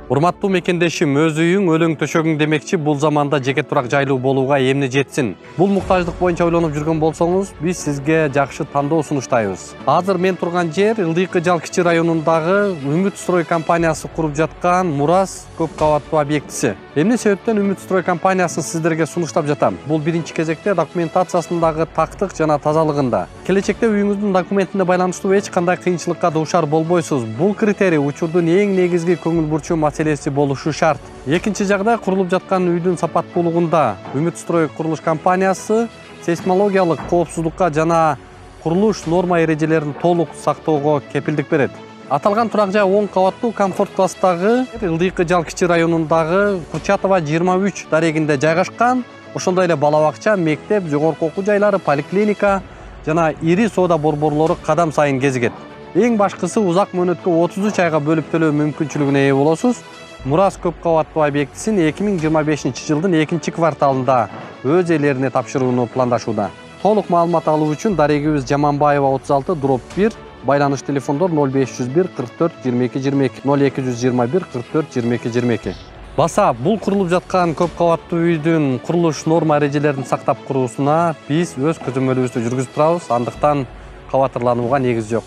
Урматтуу мекендешим, өз үйүң, өлөң төшөгүң демекчи, бул заманда жеке турак жайлуу болууга эмне жетсин? Бул муктаждык боюнча ойлонуп жүргөн болсоңуз, биз сизге жакшы тандоо сунуштайбыз. Азыр мен турган жер Ылдыйкы Жал Кичи районундагы Үмүт Строй компаниясы куруп жаткан Мурас көп кабаттуу объектиси. Эмне себептен Үмүт Строй компаниясын сиздерге сунуштап жатам? Бул биринчи кезекте документациясындагы тактык жана тазалыгында. Келечекте үйүңүздүн документине байланыштуу эч кандай кыйынчылыкка дуушар болбойсуз. Бул критерий учурдун эң негизги көңүл бурчу маселеси болушу шарт. Экинчи жагдай, курулуп жаткан үйдүн сапаттуулугунда Үмүт Строй курулуш компаниясы сейсмологиялык коопсуздукка жана курулуш норма эрежелерин толук сактоого кепилдик берет. Аталган турак жай 10 кабаттуу комфорт класстагы Ылдыйкы Жал Кичи районундагы Курчатова 23 дарегинде жайгашкан. Ошондой эле бала бакча, мектеп, жогорку окуу жайлары, поликлиника жана ири соода борборлору кадам сайын кезигет. Эң башкысы, узак мөөнөткө 33 айга бөлүп төлөө мүмкүнчүлүгүнө ээ болосуз. Мурас көп кабаттуу объектисин 2025 жылдын 2 кварталында өз ээлерине тапшырууну пландашууда. Толук маалымат алуу үчүн дарегибиз Жаманбаева 36/1, байланыш телефондор 0501 44 22 22, 0221 44 22 22. Баса, бул курулуп жаткан көп кабаттуу үйдүн курулуш норма эрежелерин сактап куруусуна биз өз көзөмөлүбүздү жүргүзүп турабыз. Андыктан кабатырланууга негиз жок.